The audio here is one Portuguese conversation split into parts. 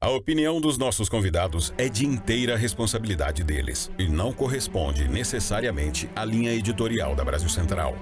A opinião dos nossos convidados é de inteira responsabilidade deles e não corresponde necessariamente à linha editorial da Brasil Central.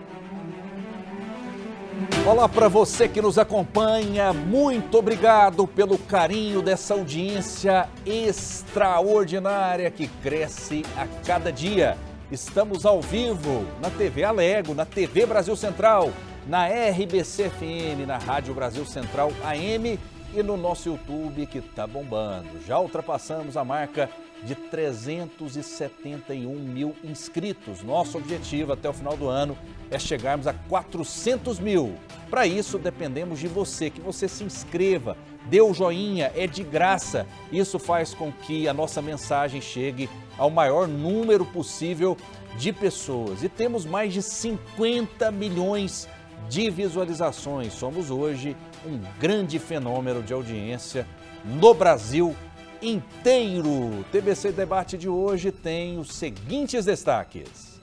Olá para você que nos acompanha, muito obrigado pelo carinho dessa audiência extraordinária que cresce a cada dia. Estamos ao vivo na TV Alego, na TV Brasil Central, na RBC FM, na Rádio Brasil Central AM e no nosso YouTube que está bombando. Já ultrapassamos a marca de 371 mil inscritos. Nosso objetivo até o final do ano é chegarmos a 400 mil. Para isso, dependemos de você, que você se inscreva, dê o joinha, é de graça. Isso faz com que a nossa mensagem chegue ao maior número possível de pessoas. E temos mais de 50 milhões de visualizações. Somos hoje um grande fenômeno de audiência no Brasil inteiro. TBC Debate de hoje tem os seguintes destaques.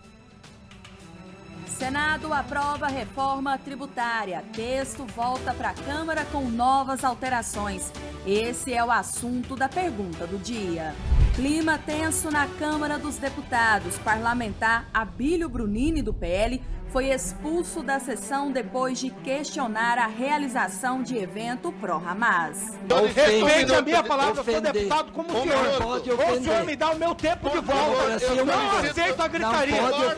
Senado aprova reforma tributária. Texto volta para a Câmara com novas alterações. Esse é o assunto da pergunta do dia. Clima tenso na Câmara dos Deputados. Parlamentar Abílio Brunini, do PL, foi expulso da sessão depois de questionar a realização de evento pró-Hamas. Respeite a minha palavra, eu sou deputado como o senhor. Ou o senhor me dá o meu tempo de volta. Eu não aceito a gritaria. Ou o senhor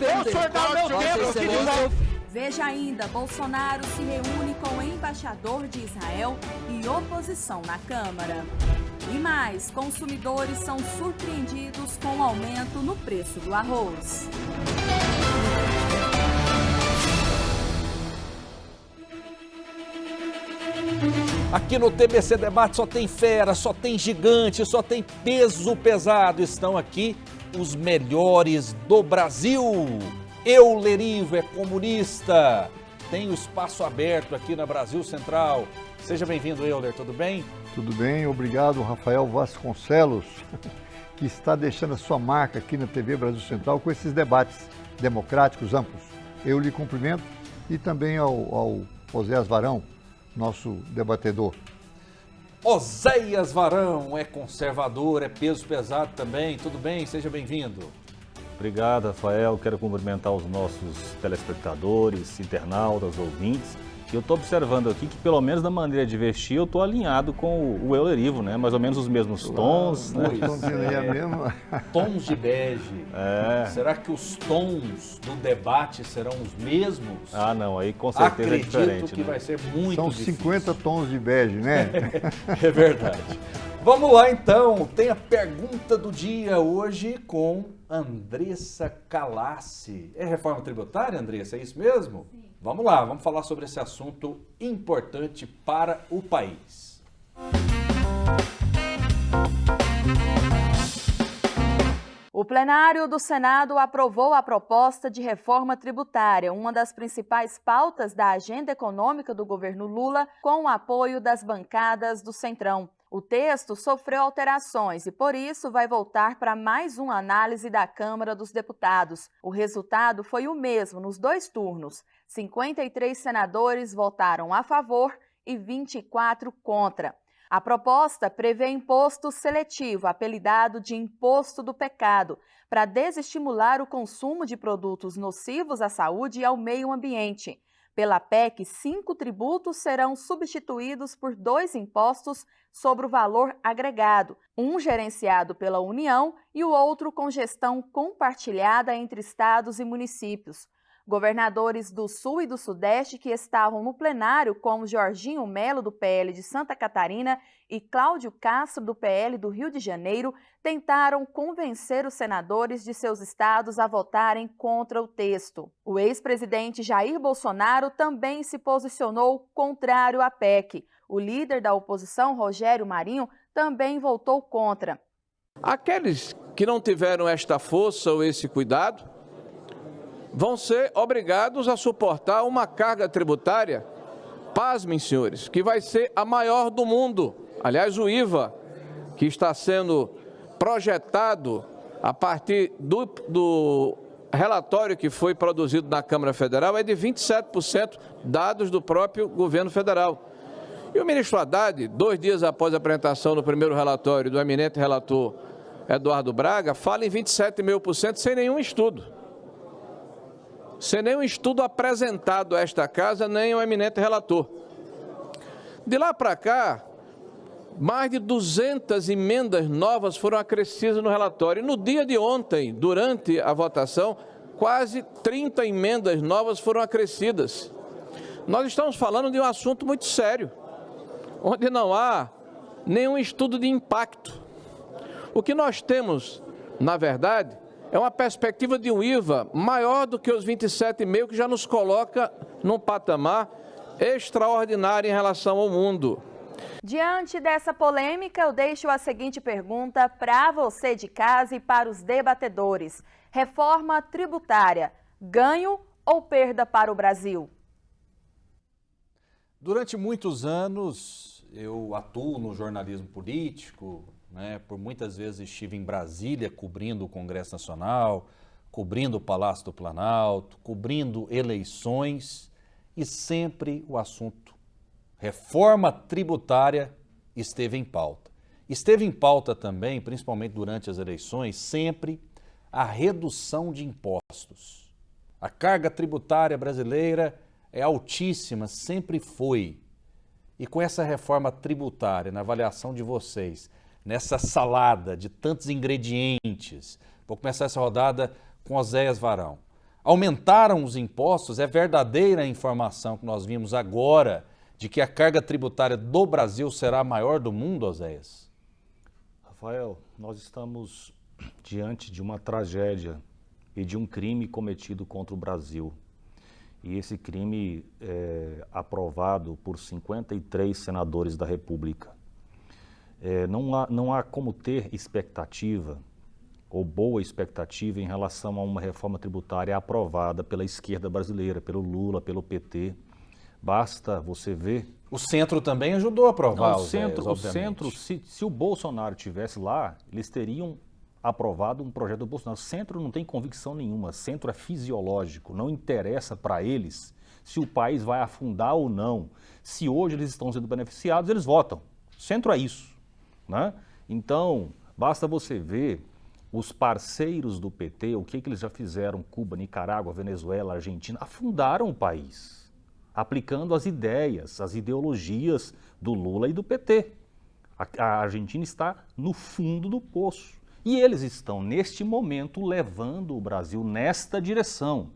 dá o meu tempo de volta. Veja ainda, Bolsonaro se reúne com o embaixador de Israel e oposição na Câmara. E mais, consumidores são surpreendidos com o aumento no preço do arroz. Aqui no TBC Debate só tem fera, só tem gigante, só tem peso pesado. Estão aqui os melhores do Brasil. Euler Ivo é comunista. Tem o espaço aberto aqui na Brasil Central. Seja bem-vindo, Euler, tudo bem? Tudo bem, obrigado, Rafael Vasconcelos, que está deixando a sua marca aqui na TV Brasil Central com esses debates democráticos amplos. Eu lhe cumprimento e também ao Oséias Varão, nosso debatedor. Oséias Varão é conservador, é peso pesado também. Tudo bem? Seja bem-vindo. Obrigado, Rafael. Quero cumprimentar os nossos telespectadores, internautas, ouvintes. E eu estou observando aqui que, pelo menos na maneira de vestir, eu estou alinhado com o Euler Ivo, né? Mais ou menos os mesmos tons. Né? Tons de bege. Será que os tons do debate serão os mesmos? Ah, não. Aí com certeza é diferente. Acredito que vai ser muito São difícil. 50 tons de bege, né? É verdade. Vamos lá, então. Tem a pergunta do dia hoje com Andressa Calassi. É reforma tributária, Andressa? É isso mesmo? Sim. Vamos lá, vamos falar sobre esse assunto importante para o país. O plenário do Senado aprovou a proposta de reforma tributária, uma das principais pautas da agenda econômica do governo Lula, com o apoio das bancadas do Centrão. O texto sofreu alterações e, por isso, vai voltar para mais uma análise da Câmara dos Deputados. O resultado foi o mesmo nos dois turnos. 53 senadores votaram a favor e 24 contra. A proposta prevê imposto seletivo, apelidado de imposto do pecado, para desestimular o consumo de produtos nocivos à saúde e ao meio ambiente. Pela PEC, 5 tributos serão substituídos por 2 impostos sobre o valor agregado, um gerenciado pela União e o outro com gestão compartilhada entre estados e municípios. Governadores do Sul e do Sudeste que estavam no plenário, como Jorginho Melo, do PL de Santa Catarina, e Cláudio Castro, do PL do Rio de Janeiro, tentaram convencer os senadores de seus estados a votarem contra o texto. O ex-presidente Jair Bolsonaro também se posicionou contrário à PEC. O líder da oposição, Rogério Marinho, também votou contra. Aqueles que não tiveram esta força ou esse cuidado vão ser obrigados a suportar uma carga tributária, pasmem, senhores, que vai ser a maior do mundo. Aliás, o IVA, que está sendo projetado a partir do relatório que foi produzido na Câmara Federal, é de 27%, dados do próprio governo federal. E o ministro Haddad, 2 dias após a apresentação do primeiro relatório do eminente relator Eduardo Braga, fala em 27,5% sem nenhum estudo. Sem nenhum estudo apresentado a esta casa, nem o eminente relator. De lá para cá, mais de 200 emendas novas foram acrescidas no relatório. E no dia de ontem, durante a votação, quase 30 emendas novas foram acrescidas. Nós estamos falando de um assunto muito sério, onde não há nenhum estudo de impacto. O que nós temos, na verdade, é uma perspectiva de um IVA maior do que os 27,5%, que já nos coloca num patamar extraordinário em relação ao mundo. Diante dessa polêmica, eu deixo a seguinte pergunta para você de casa e para os debatedores. Reforma tributária, ganho ou perda para o Brasil? Durante muitos anos, eu atuo no jornalismo político, por muitas vezes estive em Brasília cobrindo o Congresso Nacional, cobrindo o Palácio do Planalto, cobrindo eleições e sempre o assunto reforma tributária esteve em pauta. Esteve em pauta também, principalmente durante as eleições, sempre a redução de impostos. A carga tributária brasileira é altíssima, sempre foi. E com essa reforma tributária, na avaliação de vocês, nessa salada de tantos ingredientes, vou começar essa rodada com Oséias Varão. Aumentaram os impostos? É verdadeira a informação que nós vimos agora de que a carga tributária do Brasil será a maior do mundo, Oséias? Rafael, nós estamos diante de uma tragédia e de um crime cometido contra o Brasil. E esse crime é aprovado por 53 senadores da República. Não há como ter expectativa ou boa expectativa em relação a uma reforma tributária aprovada pela esquerda brasileira, pelo Lula, pelo PT. Basta você ver... O centro também ajudou a aprovar. Não, o centro, se o Bolsonaro estivesse lá, eles teriam aprovado um projeto do Bolsonaro. O centro não tem convicção nenhuma, o centro é fisiológico, não interessa para eles se o país vai afundar ou não. Se hoje eles estão sendo beneficiados, eles votam. O centro é isso, né? Então, basta você ver os parceiros do PT, o que eles já fizeram, Cuba, Nicarágua, Venezuela, Argentina, afundaram o país, aplicando as ideias, as ideologias do Lula e do PT. A Argentina está no fundo do poço. E eles estão, neste momento, levando o Brasil nesta direção.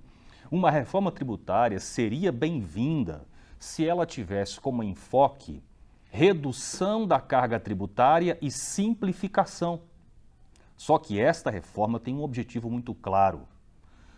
Uma reforma tributária seria bem-vinda se ela tivesse como enfoque redução da carga tributária e simplificação. Só que esta reforma tem um objetivo muito claro.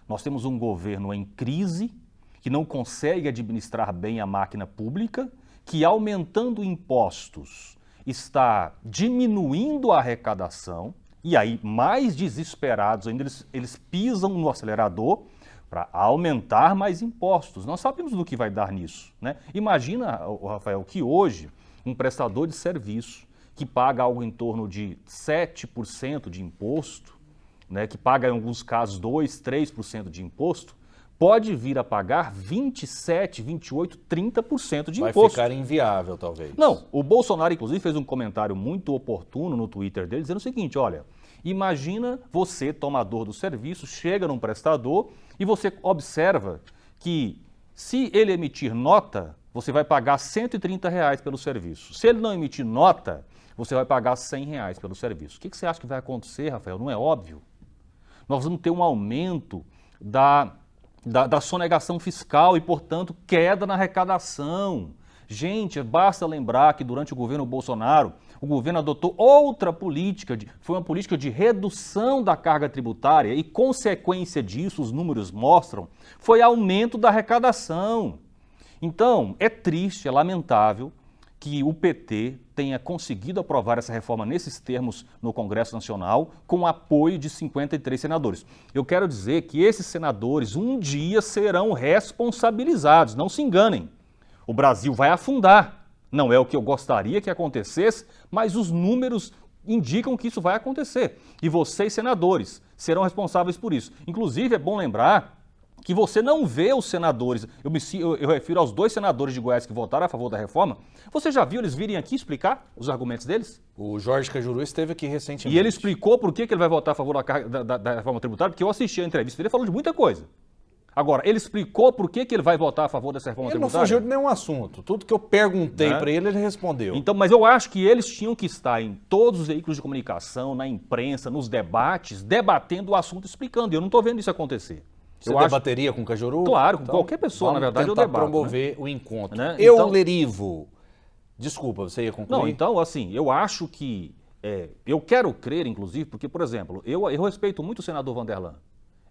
Nós temos um governo em crise, que não consegue administrar bem a máquina pública, que aumentando impostos está diminuindo a arrecadação, e aí, mais desesperados ainda, eles pisam no acelerador para aumentar mais impostos. Nós sabemos do que vai dar nisso, né? Imagina, Rafael, que hoje um prestador de serviço que paga algo em torno de 7% de imposto, né, que paga em alguns casos 2%, 3% de imposto, pode vir a pagar 27%, 28%, 30% de imposto. Vai ficar inviável, talvez. Não, o Bolsonaro, inclusive, fez um comentário muito oportuno no Twitter dele, dizendo o seguinte, olha, imagina você, tomador do serviço, chega num prestador e você observa que se ele emitir nota, você vai pagar R$130 pelo serviço. Se ele não emitir nota, você vai pagar R$100 pelo serviço. O que você acha que vai acontecer, Rafael? Não é óbvio? Nós vamos ter um aumento da sonegação fiscal e, portanto, queda na arrecadação. Gente, basta lembrar que durante o governo Bolsonaro, o governo adotou outra política, foi uma política de redução da carga tributária e, consequência disso, os números mostram, foi aumento da arrecadação. Então, é triste, é lamentável que o PT tenha conseguido aprovar essa reforma nesses termos no Congresso Nacional com o apoio de 53 senadores. Eu quero dizer que esses senadores um dia serão responsabilizados, não se enganem. O Brasil vai afundar. Não é o que eu gostaria que acontecesse, mas os números indicam que isso vai acontecer. E vocês, senadores, serão responsáveis por isso. Inclusive, é bom lembrar que você não vê os senadores, eu refiro aos 2 senadores de Goiás que votaram a favor da reforma, você já viu eles virem aqui explicar os argumentos deles? O Jorge Cajuru esteve aqui recentemente. E ele explicou por que ele vai votar a favor da reforma tributária, porque eu assisti a entrevista dele, ele falou de muita coisa. Agora, ele explicou por que ele vai votar a favor dessa reforma tributária? Ele não fugiu de nenhum assunto. Tudo que eu perguntei para ele respondeu. Então, mas eu acho que eles tinham que estar em todos os veículos de comunicação, na imprensa, nos debates, debatendo o assunto, explicando. E eu não estou vendo isso acontecer. Você debateria com o Cajuru? Claro, com qualquer pessoa, na verdade, eu debato. Promover o encontro. Né? Eulerivo. Desculpa, você ia concluir? Não, então, assim, eu acho que... eu quero crer, inclusive, porque, por exemplo, eu respeito muito o senador Vanderlan.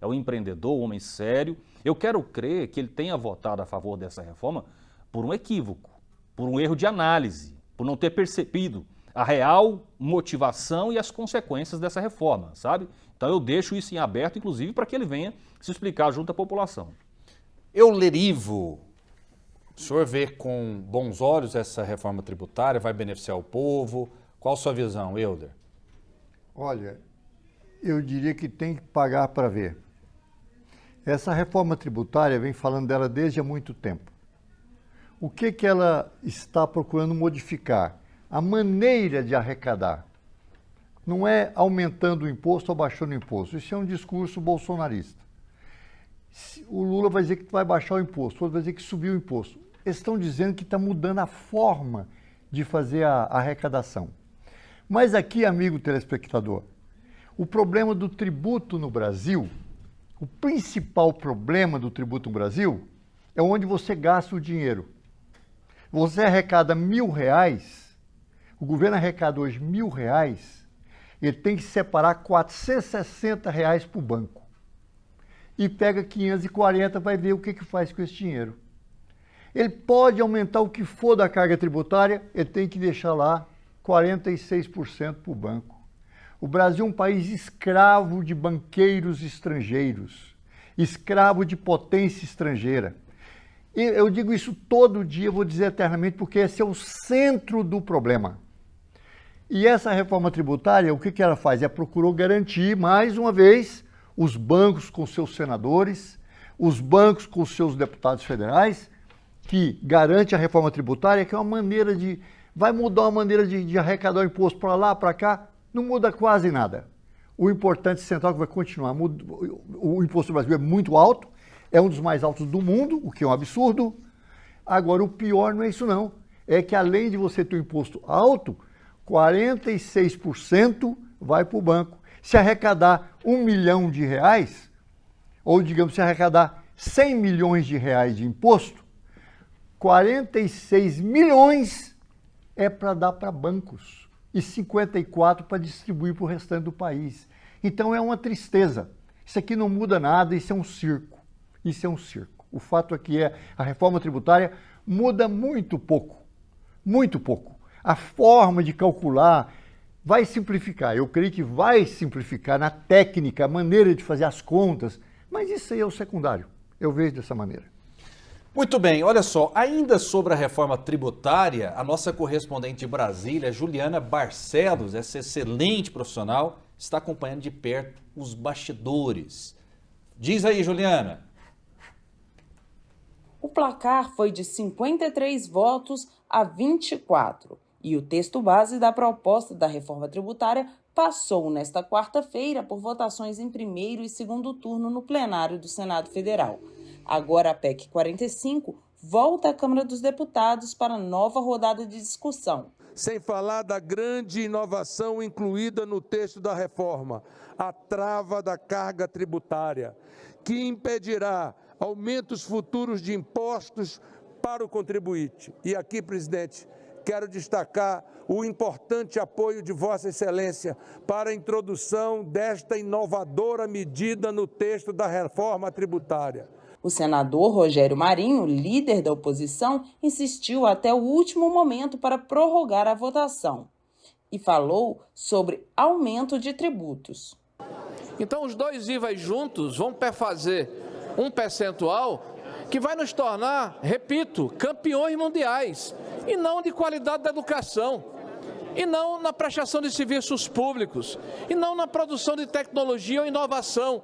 É um empreendedor, um homem sério. Eu quero crer que ele tenha votado a favor dessa reforma por um equívoco, por um erro de análise, por não ter percebido a real motivação e as consequências dessa reforma, sabe? Então eu deixo isso em aberto, inclusive, para que ele venha se explicar junto à população. Eulerivo, o senhor vê com bons olhos essa reforma tributária? Vai beneficiar o povo? Qual a sua visão, Euler? Olha, eu diria que tem que pagar para ver. Essa reforma tributária vem falando dela desde há muito tempo. O que ela está procurando modificar? A maneira de arrecadar. Não é aumentando o imposto ou baixando o imposto. Isso é um discurso bolsonarista. O Lula vai dizer que vai baixar o imposto, o outro vai dizer que subiu o imposto. Eles estão dizendo que está mudando a forma de fazer a arrecadação. Mas aqui, amigo telespectador, o problema do tributo no Brasil, o principal problema do tributo no Brasil é onde você gasta o dinheiro. Você arrecada R$1.000, o governo arrecada hoje R$1.000, ele tem que separar R$460 para o banco. E pega 540, vai ver o que faz com esse dinheiro. Ele pode aumentar o que for da carga tributária, ele tem que deixar lá 46% para o banco. O Brasil é um país escravo de banqueiros estrangeiros, escravo de potência estrangeira. E eu digo isso todo dia, vou dizer eternamente, porque esse é o centro do problema. E essa reforma tributária, o que ela faz? Ela procurou garantir, mais uma vez, os bancos com seus senadores, os bancos com seus deputados federais, que garante a reforma tributária, que é uma maneira de... vai mudar a maneira de arrecadar o imposto para lá, para cá, não muda quase nada. O importante central que vai continuar, o imposto do Brasil é muito alto, é um dos mais altos do mundo, o que é um absurdo. Agora, o pior não é isso não, é que além de você ter um imposto alto, 46% vai para o banco. Se arrecadar R$1 milhão, ou digamos, se arrecadar 100 milhões de reais de imposto, 46 milhões é para dar para bancos e 54 para distribuir para o restante do país. Então é uma tristeza. Isso aqui não muda nada, isso é um circo. Isso é um circo. O fato é que a reforma tributária muda muito pouco. Muito pouco. A forma de calcular vai simplificar. Eu creio que vai simplificar na técnica, a maneira de fazer as contas, mas isso aí é o secundário. Eu vejo dessa maneira. Muito bem, olha só, ainda sobre a reforma tributária, a nossa correspondente de Brasília, Juliana Barcelos, essa excelente profissional, está acompanhando de perto os bastidores. Diz aí, Juliana. O placar foi de 53 votos a 24 e o texto base da proposta da reforma tributária passou nesta quarta-feira por votações em primeiro e segundo turno no plenário do Senado Federal. Agora a PEC 45 volta à Câmara dos Deputados para nova rodada de discussão. Sem falar da grande inovação incluída no texto da reforma, a trava da carga tributária, que impedirá aumentos futuros de impostos para o contribuinte. E aqui, presidente, quero destacar o importante apoio de Vossa Excelência para a introdução desta inovadora medida no texto da reforma tributária. O senador Rogério Marinho, líder da oposição, insistiu até o último momento para prorrogar a votação e falou sobre aumento de tributos. Então, os dois IVAs juntos vão fazer um percentual que vai nos tornar, repito, campeões mundiais, e não de qualidade da educação, e não na prestação de serviços públicos, e não na produção de tecnologia ou inovação.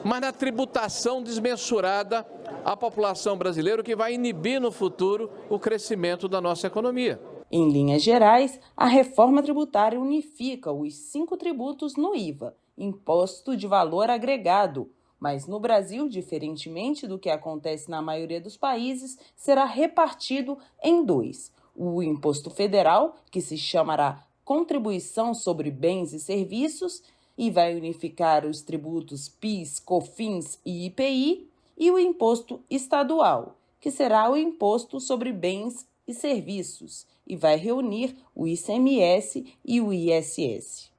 mas na tributação desmensurada à população brasileira, o que vai inibir no futuro o crescimento da nossa economia. Em linhas gerais, a reforma tributária unifica os 5 tributos no IVA, Imposto de Valor Agregado, mas no Brasil, diferentemente do que acontece na maioria dos países, será repartido em 2. O Imposto Federal, que se chamará Contribuição sobre Bens e Serviços, e vai unificar os tributos PIS, COFINS e IPI, e o Imposto Estadual, que será o Imposto sobre Bens e Serviços, e vai reunir o ICMS e o ISS.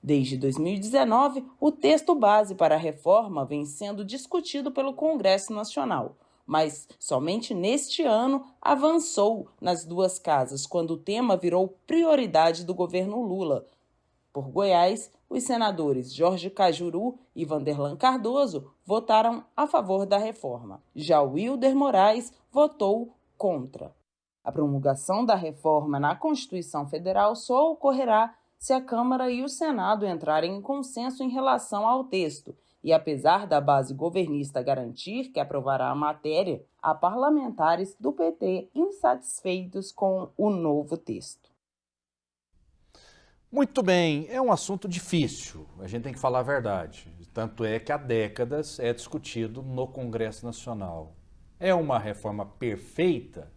Desde 2019, o texto base para a reforma vem sendo discutido pelo Congresso Nacional, mas somente neste ano avançou nas 2 casas, quando o tema virou prioridade do governo Lula. Por Goiás, os senadores Jorge Cajuru e Vanderlan Cardoso votaram a favor da reforma. Já Wilder Moraes votou contra. A promulgação da reforma na Constituição Federal só ocorrerá se a Câmara e o Senado entrarem em consenso em relação ao texto. E apesar da base governista garantir que aprovará a matéria, há parlamentares do PT insatisfeitos com o novo texto. Muito bem, é um assunto difícil, a gente tem que falar a verdade. Tanto é que há décadas é discutido no Congresso Nacional. É uma reforma perfeita?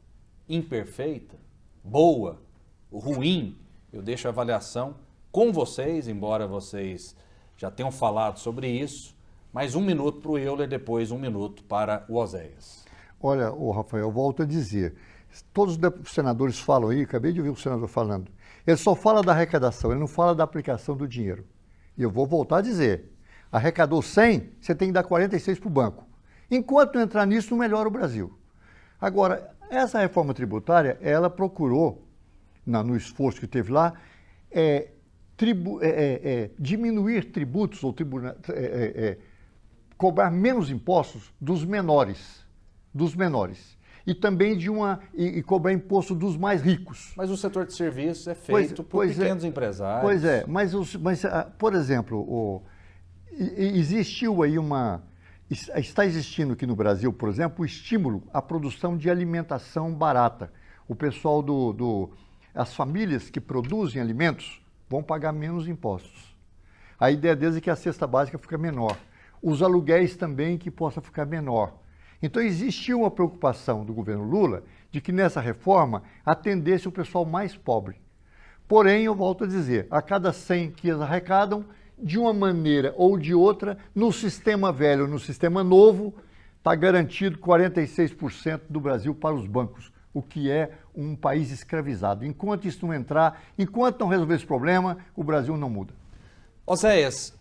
Imperfeita, boa, ruim? Eu deixo a avaliação com vocês, embora vocês já tenham falado sobre isso, mais 1 minuto para o Euler, depois 1 minuto para o Oséias. Olha, Rafael, eu volto a dizer, todos os senadores falam aí, acabei de ouvir o senador falando, ele só fala da arrecadação, ele não fala da aplicação do dinheiro. E eu vou voltar a dizer, arrecadou 100, você tem que dar 46 para o banco. Enquanto não entrar nisso, não melhora o Brasil. Agora, essa reforma tributária, ela procurou, no esforço que teve lá, diminuir tributos ou cobrar menos impostos dos menores. E também e cobrar imposto dos mais ricos. Mas o setor de serviços é feito por pequenos empresários. Pois é, mas por exemplo, existiu aí está existindo aqui no Brasil, por exemplo, o estímulo à produção de alimentação barata. O pessoal as famílias que produzem alimentos vão pagar menos impostos. A ideia deles é que a cesta básica fica menor. Os aluguéis também que possa ficar menor. Então existiu uma preocupação do governo Lula de que nessa reforma atendesse o pessoal mais pobre. Porém, eu volto a dizer, a cada 100 que eles arrecadam, de uma maneira ou de outra, no sistema velho, no sistema novo, está garantido 46% do Brasil para os bancos, o que é um país escravizado. Enquanto isso não entrar, enquanto não resolver esse problema, o Brasil não muda. Oséias,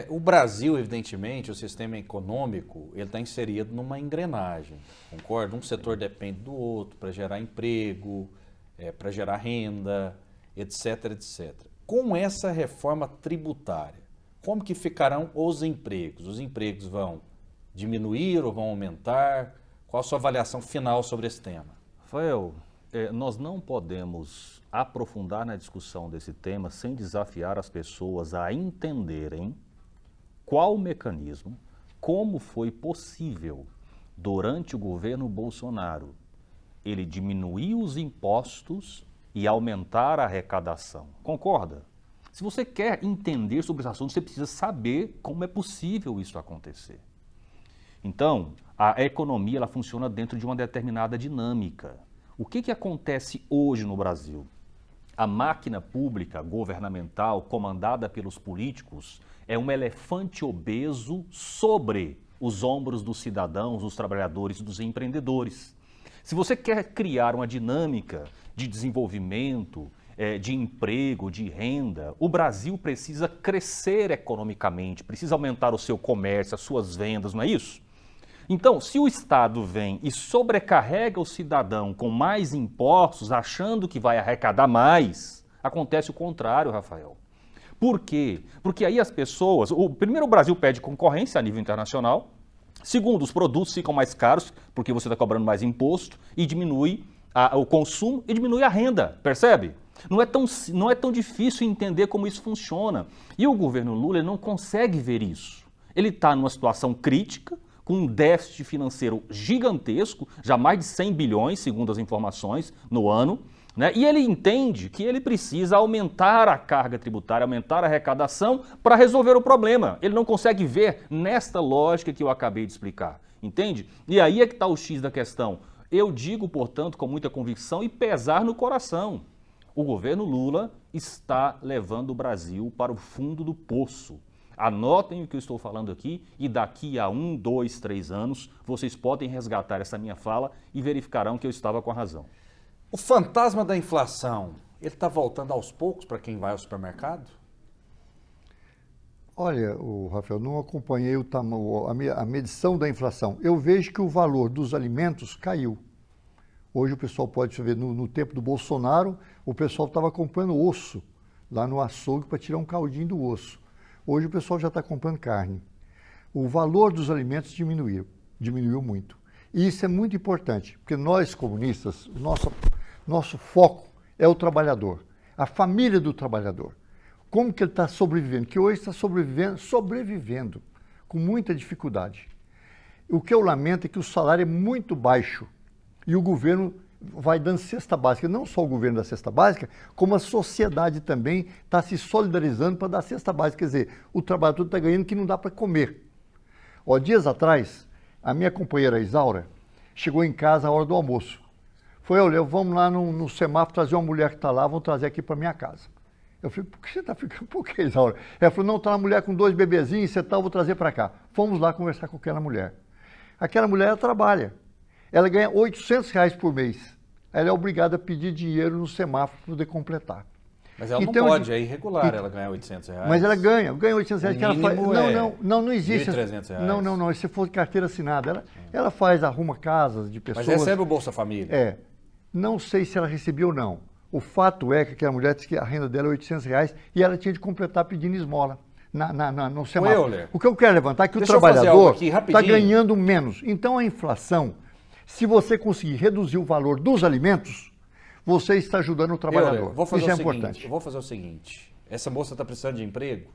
o Brasil, evidentemente, o sistema econômico, ele está inserido numa engrenagem, concorda? Um setor depende do outro para gerar emprego, para gerar renda, etc, etc. Com essa reforma tributária, como que ficarão os empregos? Os empregos vão diminuir ou vão aumentar? Qual a sua avaliação final sobre esse tema? Rafael, nós não podemos aprofundar na discussão desse tema sem desafiar as pessoas a entenderem qual mecanismo, como foi possível, durante o governo Bolsonaro, ele diminuir os impostos e aumentar a arrecadação. Concorda? Se você quer entender sobre esse assunto, você precisa saber como é possível isso acontecer. Então, a economia ela funciona dentro de uma determinada dinâmica. O que acontece hoje no Brasil? A máquina pública governamental, comandada pelos políticos, é um elefante obeso sobre os ombros dos cidadãos, dos trabalhadores e dos empreendedores. Se você quer criar uma dinâmica de desenvolvimento, de emprego, de renda, o Brasil precisa crescer economicamente, precisa aumentar o seu comércio, as suas vendas, não é isso? Então, se o Estado vem e sobrecarrega o cidadão com mais impostos, achando que vai arrecadar mais, acontece o contrário, Rafael. Por quê? Porque aí as pessoas... Primeiro, o Brasil pede concorrência a nível internacional. Segundo, os produtos ficam mais caros, porque você está cobrando mais imposto, e diminui o consumo e diminui a renda, percebe? Não é tão difícil entender como isso funciona. E o governo Lula não consegue ver isso. Ele está numa situação crítica, com um déficit financeiro gigantesco, já mais de 100 bilhões, segundo as informações, no ano, né? E ele entende que ele precisa aumentar a carga tributária, aumentar a arrecadação para resolver o problema. Ele não consegue ver nesta lógica que eu acabei de explicar, entende? E aí é que está o X da questão. Eu digo, portanto, com muita convicção e pesar no coração, o governo Lula está levando o Brasil para o fundo do poço. Anotem o que eu estou falando aqui e daqui a 1, 2, 3 anos vocês podem resgatar essa minha fala e verificarão que eu estava com a razão. O fantasma da inflação, ele está voltando aos poucos para quem vai ao supermercado? Olha, Rafael, não acompanhei a medição da inflação. Eu vejo que o valor dos alimentos caiu. Hoje o pessoal pode ver, no tempo do Bolsonaro, o pessoal estava comprando osso lá no açougue para tirar um caldinho do osso. Hoje o pessoal já está comprando carne. O valor dos alimentos diminuiu muito. E isso é muito importante, porque nós comunistas, nosso foco é o trabalhador, a família do trabalhador. Como que ele está sobrevivendo? Que hoje está sobrevivendo com muita dificuldade. O que eu lamento é que o salário é muito baixo e o governo vai dando cesta básica. Não só o governo da cesta básica, como a sociedade também está se solidarizando para dar cesta básica. Quer dizer, o trabalhador está ganhando que não dá para comer. Dias atrás, a minha companheira Isaura chegou em casa à hora do almoço. Foi, olha, vamos lá no semáforo trazer uma mulher que está lá, vamos trazer aqui para minha casa. Eu falei, por que você está ficando? Por que, Isaura? Ela falou, não, está uma mulher com 2 bebezinhos, você tá, eu vou trazer para cá. Fomos lá conversar com aquela mulher. Aquela mulher, ela trabalha. Ela ganha R$800 por mês. Ela é obrigada a pedir dinheiro no semáforo para poder completar. Mas ela então, não pode, é irregular ela ganhar R$800. Mas ela ganha R$800 que ela faz. Não existe. R$1.300. Não, se for carteira assinada. Ela faz, arruma casas de pessoas. Mas recebe o Bolsa Família? Não sei se ela recebeu ou não. O fato é que aquela mulher disse que a renda dela é R$800 e ela tinha de completar pedindo esmola no semáforo. O que eu quero levantar é que o trabalhador está ganhando menos. Então a inflação, se você conseguir reduzir o valor dos alimentos, você está ajudando o trabalhador. Isso é importante. Eu vou fazer o seguinte, essa moça está precisando de emprego?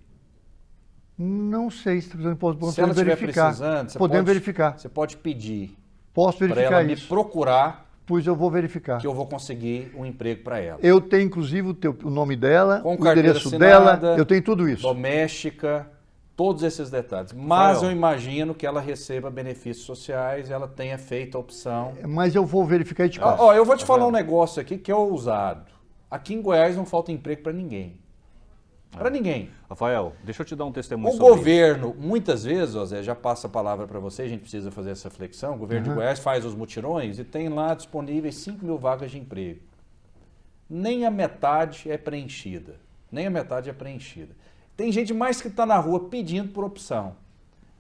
Não sei se está precisando de emprego. Se ela estiver precisando, podemos verificar. Você pode pedir. Posso verificar para ela isso. Me procurar. Pois eu vou verificar. Que eu vou conseguir um emprego para ela. Eu tenho, inclusive, o nome dela, o endereço assinada, dela, eu tenho tudo isso. Doméstica, todos esses detalhes. Mas eu imagino que ela receba benefícios sociais, ela tenha feito a opção. Mas eu vou verificar e te passo. Eu vou te falar um negócio aqui que é ousado. Aqui em Goiás não falta emprego para ninguém. Para ninguém. Rafael, deixa eu te dar um testemunho sobre isso. O governo, muitas vezes, Zé, já passa a palavra para você, a gente precisa fazer essa flexão, o governo de Goiás faz os mutirões e tem lá disponíveis 5.000 vagas de emprego. Nem a metade é preenchida. Tem gente mais que está na rua pedindo por opção.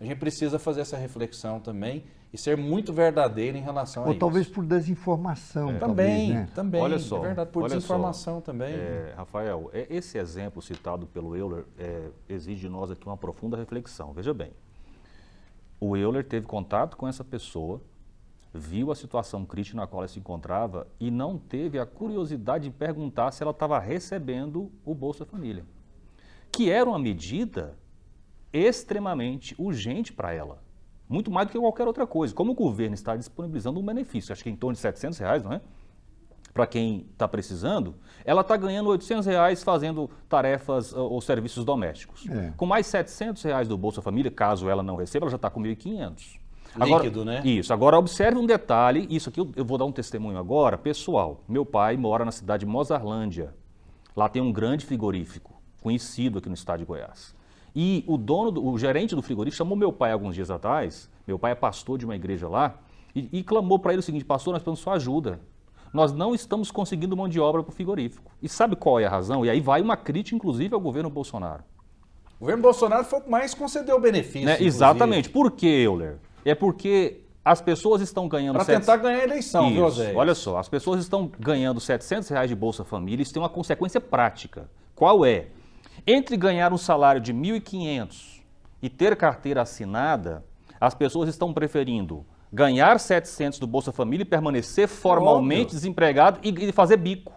A gente precisa fazer essa reflexão também e ser muito verdadeiro em relação a isso. Ou talvez por desinformação. Também. Olha só, é verdade, por desinformação também. Rafael, esse exemplo citado pelo Euler exige de nós aqui uma profunda reflexão. Veja bem, o Euler teve contato com essa pessoa, viu a situação crítica na qual ela se encontrava e não teve a curiosidade de perguntar se ela estava recebendo o Bolsa Família, que era uma medida extremamente urgente para ela. Muito mais do que qualquer outra coisa. Como o governo está disponibilizando um benefício, acho que em torno de R$700, não é? Para quem está precisando, ela está ganhando R$800 fazendo tarefas ou serviços domésticos. Com mais R$700 do Bolsa Família, caso ela não receba, ela já está com R$1.500. Líquido, né? Isso. Agora, observe um detalhe, isso aqui eu vou dar um testemunho agora, pessoal. Meu pai mora na cidade de Mozarlândia. Lá tem um grande frigorífico, conhecido aqui no estado de Goiás. E o gerente do frigorífico chamou meu pai alguns dias atrás, meu pai é pastor de uma igreja lá, e clamou para ele o seguinte: pastor, nós precisamos de sua ajuda. Nós não estamos conseguindo mão de obra para o frigorífico. E sabe qual é a razão? E aí vai uma crítica, inclusive, ao governo Bolsonaro. O governo Bolsonaro foi o que mais concedeu benefício. Exatamente. Por quê, Euler? É porque as pessoas estão ganhando... Para tentar ganhar a eleição, viu, Zé? Olha só, as pessoas estão ganhando R$700 de Bolsa Família, isso tem uma consequência prática. Qual é? Entre ganhar um salário de R$1.500 e ter carteira assinada, as pessoas estão preferindo ganhar R$700 do Bolsa Família e permanecer formalmente desempregado e fazer bico.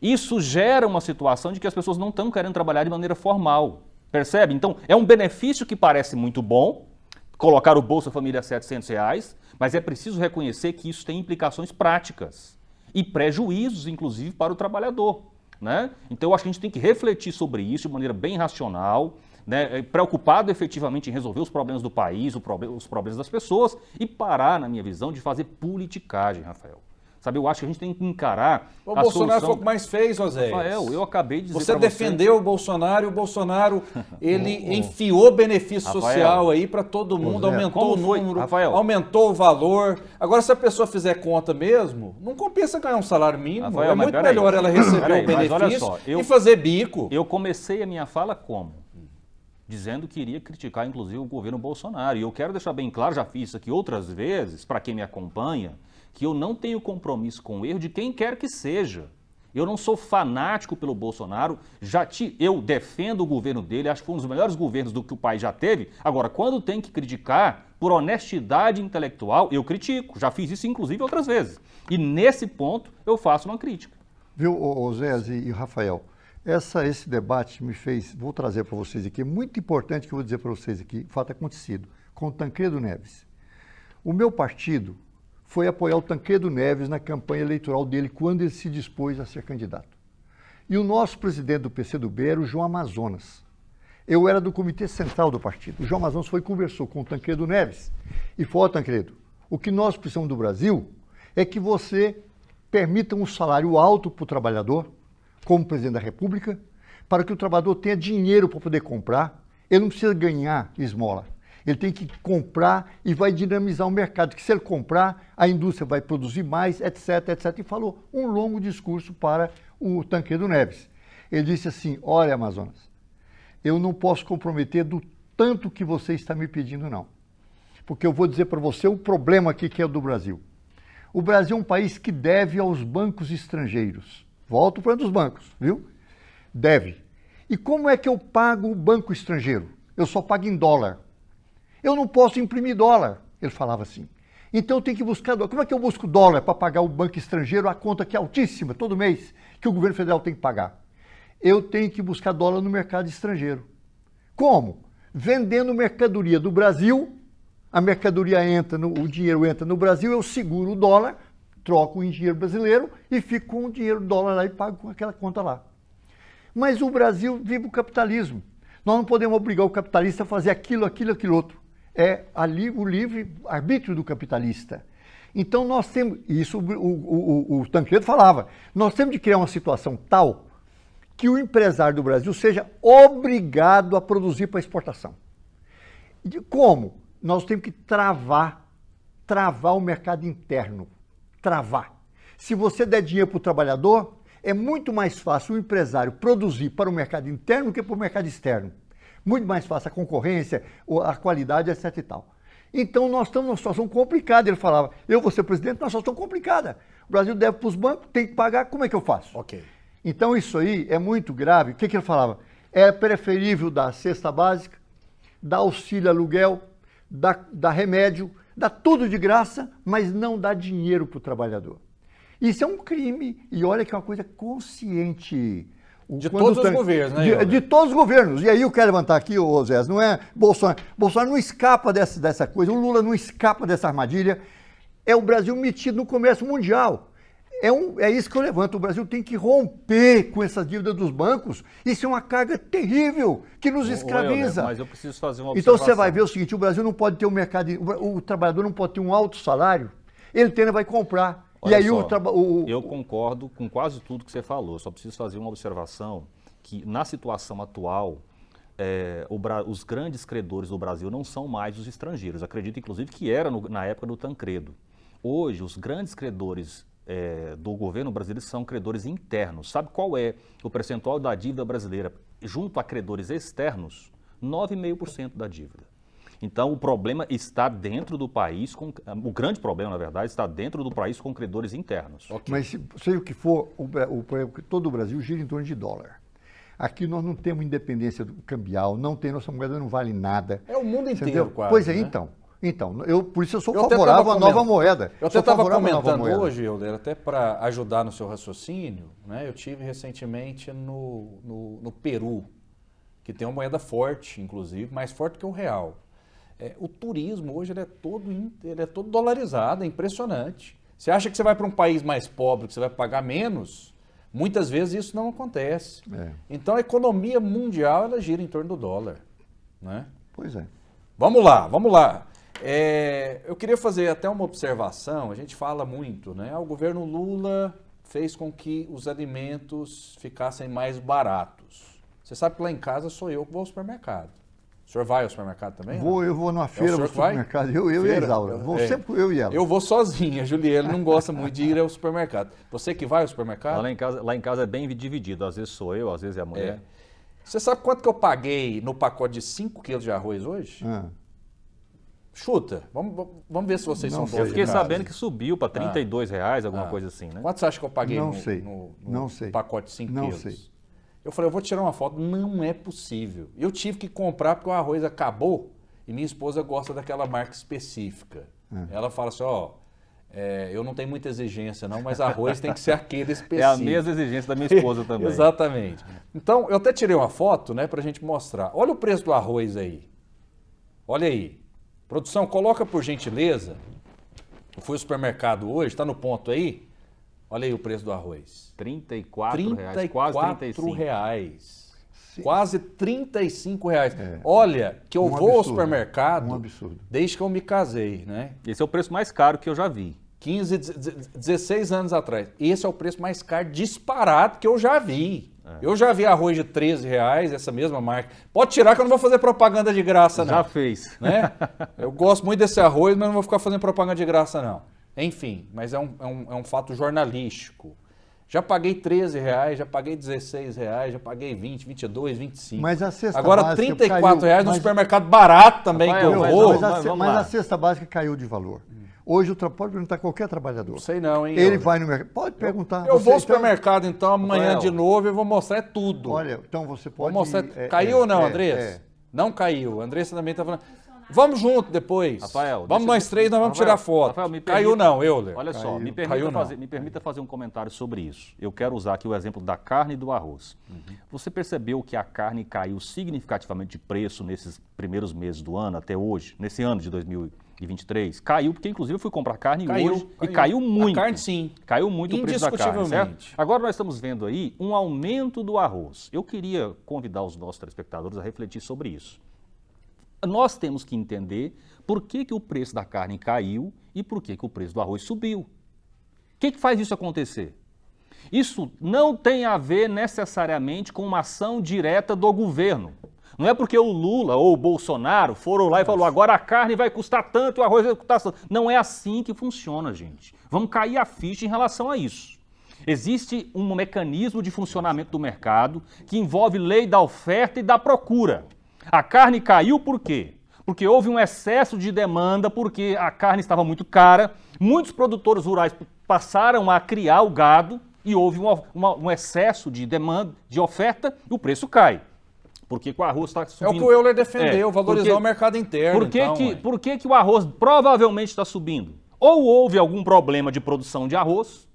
Isso gera uma situação de que as pessoas não estão querendo trabalhar de maneira formal. Percebe? Então, é um benefício que parece muito bom, colocar o Bolsa Família a R$700, mas é preciso reconhecer que isso tem implicações práticas e prejuízos, inclusive, para o trabalhador, né? Então, eu acho que a gente tem que refletir sobre isso de maneira bem racional, né? Preocupado efetivamente em resolver os problemas do país, os problemas das pessoas e parar, na minha visão, de fazer politicagem, Rafael. Sabe, eu acho que a gente tem que encarar o Bolsonaro foi o que mais fez, Oséias. Rafael, eu acabei de dizer Você defendeu o Bolsonaro e o Bolsonaro, ele enfiou benefício social aí para todo mundo, aumentou o número, aumentou o valor. Agora, se a pessoa fizer conta mesmo, não compensa ganhar um salário mínimo. Rafael, é muito melhor ela receber o benefício e fazer bico. Eu comecei a minha fala como? Dizendo que iria criticar, inclusive, o governo Bolsonaro. E eu quero deixar bem claro, já fiz isso aqui outras vezes, para quem me acompanha, que eu não tenho compromisso com o erro de quem quer que seja. Eu não sou fanático pelo Bolsonaro, eu defendo o governo dele, acho que foi um dos melhores governos do que o país já teve. Agora, quando tem que criticar por honestidade intelectual, eu critico. Já fiz isso, inclusive, outras vezes. E nesse ponto, eu faço uma crítica. Viu, Oséias e Rafael, esse debate me fez, vou trazer para vocês aqui, é muito importante que eu vou dizer para vocês aqui, fato acontecido, com o Tancredo Neves. O meu partido foi apoiar o Tancredo Neves na campanha eleitoral dele, quando ele se dispôs a ser candidato. E o nosso presidente do PCdoB era o João Amazonas. Eu era do comitê central do partido. O João Amazonas foi e conversou com o Tancredo Neves e falou: Tancredo, o que nós precisamos do Brasil é que você permita um salário alto para o trabalhador, como presidente da República, para que o trabalhador tenha dinheiro para poder comprar. Ele não precisa ganhar esmola. Ele tem que comprar e vai dinamizar o mercado, que se ele comprar, a indústria vai produzir mais, etc, etc. E falou um longo discurso para o Tancredo Neves. Ele disse assim: olha, Amazonas, eu não posso comprometer do tanto que você está me pedindo, não. Porque eu vou dizer para você o problema aqui que é o do Brasil. O Brasil é um país que deve aos bancos estrangeiros. Volto para dos bancos, viu? Deve. E como é que eu pago o banco estrangeiro? Eu só pago em dólar. Eu não posso imprimir dólar, ele falava assim. Então eu tenho que buscar dólar. Como é que eu busco dólar para pagar o banco estrangeiro, a conta que é altíssima todo mês, que o governo federal tem que pagar? Eu tenho que buscar dólar no mercado estrangeiro. Como? Vendendo mercadoria do Brasil, a mercadoria entra, o dinheiro entra no Brasil, eu seguro o dólar, troco em dinheiro brasileiro e fico com o dinheiro do dólar lá e pago com aquela conta lá. Mas o Brasil vive o capitalismo. Nós não podemos obrigar o capitalista a fazer aquilo, outro. É o livre arbítrio do capitalista. Então nós temos, isso o Tancredo falava, nós temos de criar uma situação tal que o empresário do Brasil seja obrigado a produzir para exportação. Como? Nós temos que travar o mercado interno. Travar. Se você der dinheiro para o trabalhador, é muito mais fácil o empresário produzir para o mercado interno do que para o mercado externo. Muito mais fácil a concorrência, a qualidade, etc e tal. Então nós estamos numa situação complicada. Ele falava: eu vou ser presidente numa situação complicada. O Brasil deve para os bancos, tem que pagar, como é que eu faço? Ok. Então isso aí é muito grave. O que ele falava? É preferível dar cesta básica, dar auxílio aluguel, dar remédio, dar tudo de graça, mas não dar dinheiro para o trabalhador. Isso é um crime, e olha que é uma coisa consciente. De todos os governos, né? De todos os governos. E aí eu quero levantar aqui, Oséias, não é Bolsonaro. Bolsonaro não escapa dessa coisa, o Lula não escapa dessa armadilha. É o Brasil metido no comércio mundial. É isso que eu levanto. O Brasil tem que romper com essa dívida dos bancos. Isso é uma carga terrível que nos escraviza. Mas eu preciso fazer uma observação. Então você vai ver o seguinte: o Brasil não pode ter um mercado, o trabalhador não pode ter um alto salário, ele vai comprar. Olha, e aí eu concordo com quase tudo que você falou, só preciso fazer uma observação que na situação atual, os grandes credores do Brasil não são mais os estrangeiros. Acredito, inclusive, que era na época do Tancredo. Hoje, os grandes credores do governo brasileiro são credores internos. Sabe qual é o percentual da dívida brasileira junto a credores externos? 9,5% da dívida. Então, o problema está dentro do país, o grande problema, na verdade, está dentro do país com credores internos. Okay. Mas, seja o que for, todo o Brasil gira em torno de dólar. Aqui nós não temos independência cambial, nossa moeda não vale nada. É o mundo inteiro, entendeu? quase. Pois é, né? Então, por isso eu sou favorável à nova moeda. Eu até estava comentando hoje, Helder, até para ajudar no seu raciocínio, né? Eu tive recentemente no Peru. que tem uma moeda forte, inclusive, mais forte que o real. O turismo hoje ele é todo dolarizado, é impressionante. Você acha que você vai para um país mais pobre, que você vai pagar menos? Muitas vezes isso não acontece. Então a economia mundial ela gira em torno do dólar, né? Pois é. Vamos lá. Eu queria fazer até uma observação, a gente fala muito, né? O governo Lula fez com que os alimentos ficassem mais baratos. Você sabe que lá em casa sou eu que vou ao supermercado. O senhor vai ao supermercado também? Eu vou numa feira, vou ao supermercado. Eu e a Isaura. Vou sempre eu e ela. Eu vou sozinha. A Juliana não gosta muito de ir ao supermercado. Você que vai ao supermercado? Lá em casa é bem dividido. Às vezes sou eu, às vezes é a mulher. Você sabe quanto que eu paguei no pacote de 5 quilos de arroz hoje? Chuta. Vamos ver se vocês são bons. Eu fiquei sabendo que subiu para R$32, alguma coisa assim, né? Quanto você acha que eu paguei no pacote de 5 quilos? Não sei. Eu falei, eu vou tirar uma foto. Não é possível. Eu tive que comprar porque o arroz acabou e minha esposa gosta daquela marca específica. Ela fala assim, eu não tenho muita exigência não, mas arroz tem que ser aquele específico. É a mesma exigência da minha esposa também. Exatamente. Então, eu até tirei uma foto, né, pra gente mostrar. Olha o preço do arroz aí. Olha aí. Produção, coloca por gentileza. Eu fui ao supermercado hoje, tá no ponto aí? Olha aí o preço do arroz. R$34, quase R$34. Quase R$35. Olha, que eu vou ao supermercado desde que eu me casei, né? Esse é o preço mais caro que eu já vi. 16 anos atrás. Esse é o preço mais caro disparado que eu já vi. Eu já vi arroz de R$13, essa mesma marca. Pode tirar que eu não vou fazer propaganda de graça, não. Já fez. Né? Eu gosto muito desse arroz, mas não vou ficar fazendo propaganda de graça, não. Enfim, mas é um fato jornalístico. Já paguei R$13, já paguei R$16, já paguei 20, 22, 25. Mas a cesta agora básica R$34 no supermercado barato também, Rafael, que eu vou. Mas a cesta básica caiu de valor. Hoje pode perguntar a qualquer trabalhador. Não sei não, hein? Ele vai no mercado. Pode perguntar. Eu vou ao supermercado então amanhã de novo e vou mostrar tudo. Olha, então você pode... Vou mostrar... Caiu ou não, Andressa? Não caiu. A Andressa também está falando... Vamos junto depois. Rafael, vamos nós três, nós vamos tirar foto. Rafael, caiu não, Euler. Olha só, me permita fazer um comentário sobre isso. Eu quero usar aqui o exemplo da carne e do arroz. Você percebeu que a carne caiu significativamente de preço nesses primeiros meses do ano, até hoje, nesse ano de 2023? Caiu, porque inclusive eu fui comprar carne hoje e caiu muito. A carne sim. Caiu muito o preço da carne, certo? Agora nós estamos vendo aí um aumento do arroz. Eu queria convidar os nossos telespectadores a refletir sobre isso. Nós temos que entender por que o preço da carne caiu e por que o preço do arroz subiu. O que faz isso acontecer? Isso não tem a ver necessariamente com uma ação direta do governo. Não é porque o Lula ou o Bolsonaro foram lá e falou agora a carne vai custar tanto, o arroz vai custar tanto. Não é assim que funciona, gente. Vamos cair a ficha em relação a isso. Existe um mecanismo de funcionamento do mercado que envolve lei da oferta e da procura. A carne caiu por quê? Porque houve um excesso de demanda, porque a carne estava muito cara, muitos produtores rurais passaram a criar o gado e houve um excesso de demanda, de oferta, e o preço cai. Porque o arroz está subindo. É o que o Euler defendeu, valorizar o mercado interno. Por que o arroz provavelmente está subindo? Ou houve algum problema de produção de arroz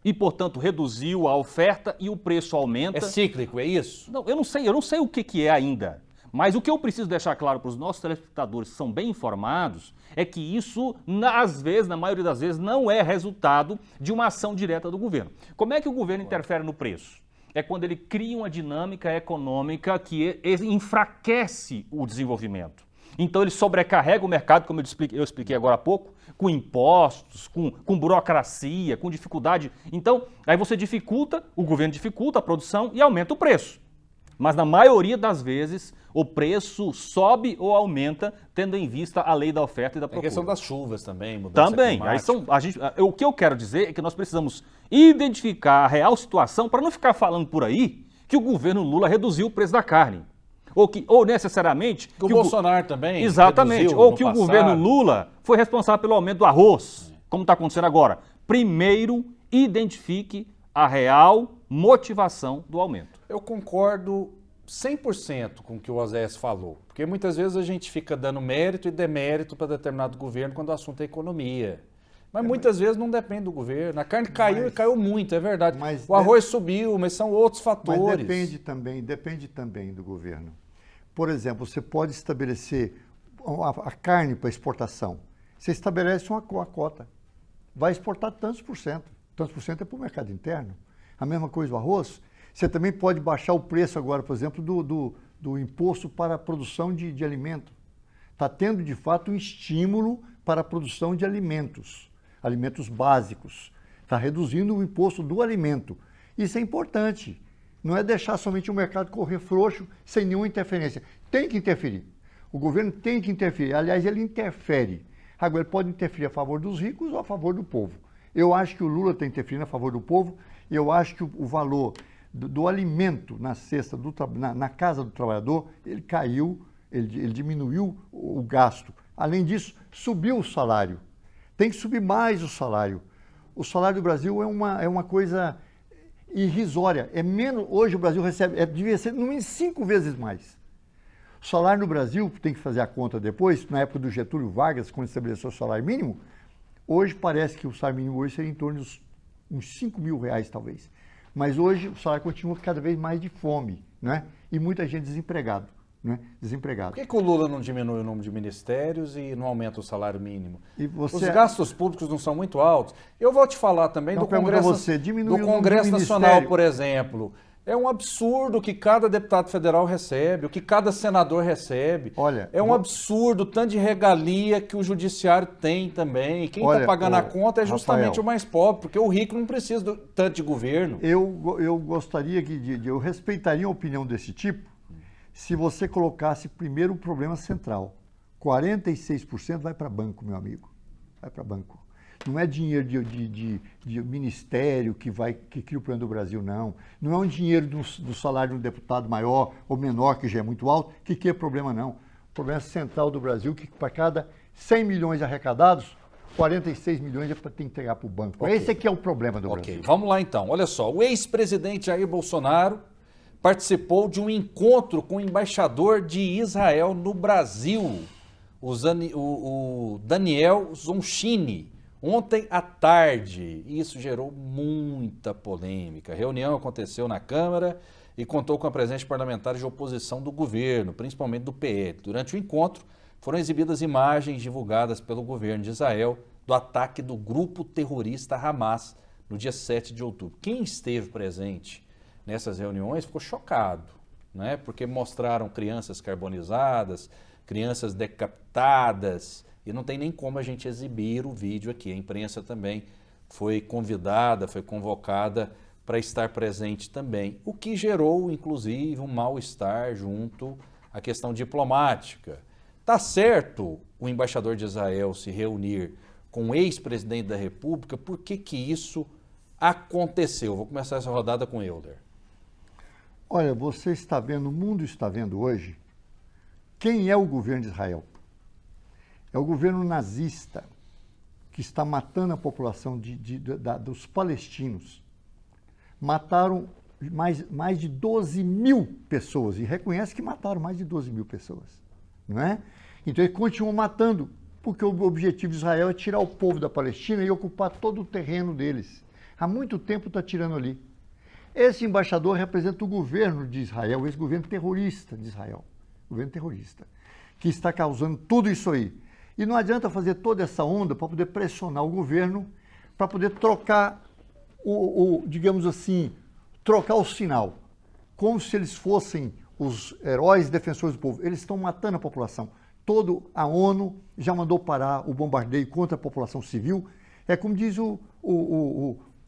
e, portanto, reduziu a oferta e o preço aumenta. É cíclico, é isso? Não, eu não sei o que é ainda. Mas o que eu preciso deixar claro para os nossos telespectadores que são bem informados é que isso, às vezes, na maioria das vezes, não é resultado de uma ação direta do governo. Como é que o governo interfere no preço? É quando ele cria uma dinâmica econômica que enfraquece o desenvolvimento. Então ele sobrecarrega o mercado, como eu expliquei agora há pouco, com impostos, com burocracia, com dificuldade. Então, aí você dificulta, o governo dificulta a produção e aumenta o preço. Mas na maioria das vezes, o preço sobe ou aumenta, tendo em vista a lei da oferta e da procura. A questão das chuvas também, mudança climática. O que eu quero dizer é que nós precisamos identificar a real situação para não ficar falando por aí que o governo Lula reduziu o preço da carne. Ou necessariamente... Que o Bolsonaro também exatamente. Ou que o governo Lula foi responsável pelo aumento do arroz, como está acontecendo agora. Primeiro, identifique a real motivação do aumento. Eu concordo 100% com o que o Osés falou, porque muitas vezes a gente fica dando mérito e demérito para determinado governo quando o assunto é economia. Mas muitas vezes não depende do governo. A carne caiu e caiu muito, é verdade. O arroz subiu, mas são outros fatores. Mas depende também do governo. por exemplo, você pode estabelecer a carne para exportação. Você estabelece uma cota. Vai exportar tantos por cento. Tantos por cento é para o mercado interno. A mesma coisa o arroz. Você também pode baixar o preço agora, por exemplo, do imposto para a produção de alimento. Está tendo, de fato, um estímulo para a produção de alimentos básicos. Está reduzindo o imposto do alimento. Isso é importante. Não é deixar somente o mercado correr frouxo, sem nenhuma interferência. Tem que interferir. O governo tem que interferir. Aliás, ele interfere. Agora, ele pode interferir a favor dos ricos ou a favor do povo. Eu acho que o Lula está interferindo a favor do povo. Eu acho que o valor do alimento na cesta, na casa do trabalhador, ele caiu, ele diminuiu o gasto. Além disso, subiu o salário. Tem que subir mais o salário. O salário do Brasil é uma coisa irrisória. É menos, hoje o Brasil recebe, devia ser no mínimo 5 vezes mais. O salário no Brasil, tem que fazer a conta depois, na época do Getúlio Vargas, quando estabeleceu o salário mínimo, hoje parece que o salário mínimo hoje seria em torno de uns 5 mil reais, talvez. Mas hoje o salário continua cada vez mais de fome, né? E muita gente desempregado. Né? Desempregado. Por que o Lula não diminui o número de ministérios e não aumenta o salário mínimo? Os gastos públicos não são muito altos. Eu vou te falar também do Congresso Nacional, por exemplo. É um absurdo o que cada deputado federal recebe, o que cada senador recebe. Olha, é um absurdo o tanto de regalia que o judiciário tem também. Quem está pagando a conta é justamente Rafael, o mais pobre, porque o rico não precisa do tanto de governo. Eu gostaria eu respeitaria a opinião desse tipo se você colocasse primeiro o problema central. 46% vai para banco, meu amigo. Vai para banco. Não é dinheiro de ministério que cria o plano do Brasil, não. Não é um dinheiro do salário de um deputado maior ou menor, que já é muito alto, que cria problema, não. O problema central do Brasil, que para cada 100 milhões arrecadados, 46 milhões é para ter que entregar para o banco. Okay. Esse aqui é o problema do Brasil. Vamos lá então. Olha só, o ex-presidente Jair Bolsonaro participou de um encontro com o embaixador de Israel no Brasil, o Daniel Zonchini, ontem à tarde. Isso gerou muita polêmica. A reunião aconteceu na Câmara e contou com a presença de parlamentares de oposição do governo, principalmente do PL. Durante o encontro, foram exibidas imagens divulgadas pelo governo de Israel do ataque do grupo terrorista Hamas no dia 7 de outubro. Quem esteve presente nessas reuniões ficou chocado, né? Porque mostraram crianças carbonizadas, crianças decapitadas, e não tem nem como a gente exibir o vídeo aqui. A imprensa também foi convidada, foi convocada para estar presente também, o que gerou, inclusive, um mal-estar junto à questão diplomática. Tá certo o embaixador de Israel se reunir com o ex-presidente da República? Por que isso aconteceu? Vou começar essa rodada com Euler. Olha, você está vendo, o mundo está vendo hoje, quem é o governo de Israel? É o governo nazista que está matando a população dos palestinos. Mataram mais de 12 mil pessoas, e reconhece que mataram mais de 12 mil pessoas, não é? Então eles continuam matando, porque o objetivo de Israel é tirar o povo da Palestina e ocupar todo o terreno deles. Há muito tempo está tirando ali. Esse embaixador representa o governo de Israel, esse governo terrorista de Israel, governo terrorista, que está causando tudo isso aí. E não adianta fazer toda essa onda para poder pressionar o governo, para poder trocar digamos assim, trocar o sinal, como se eles fossem os heróis defensores do povo. Eles estão matando a população. A ONU já mandou parar o bombardeio contra a população civil. É como diz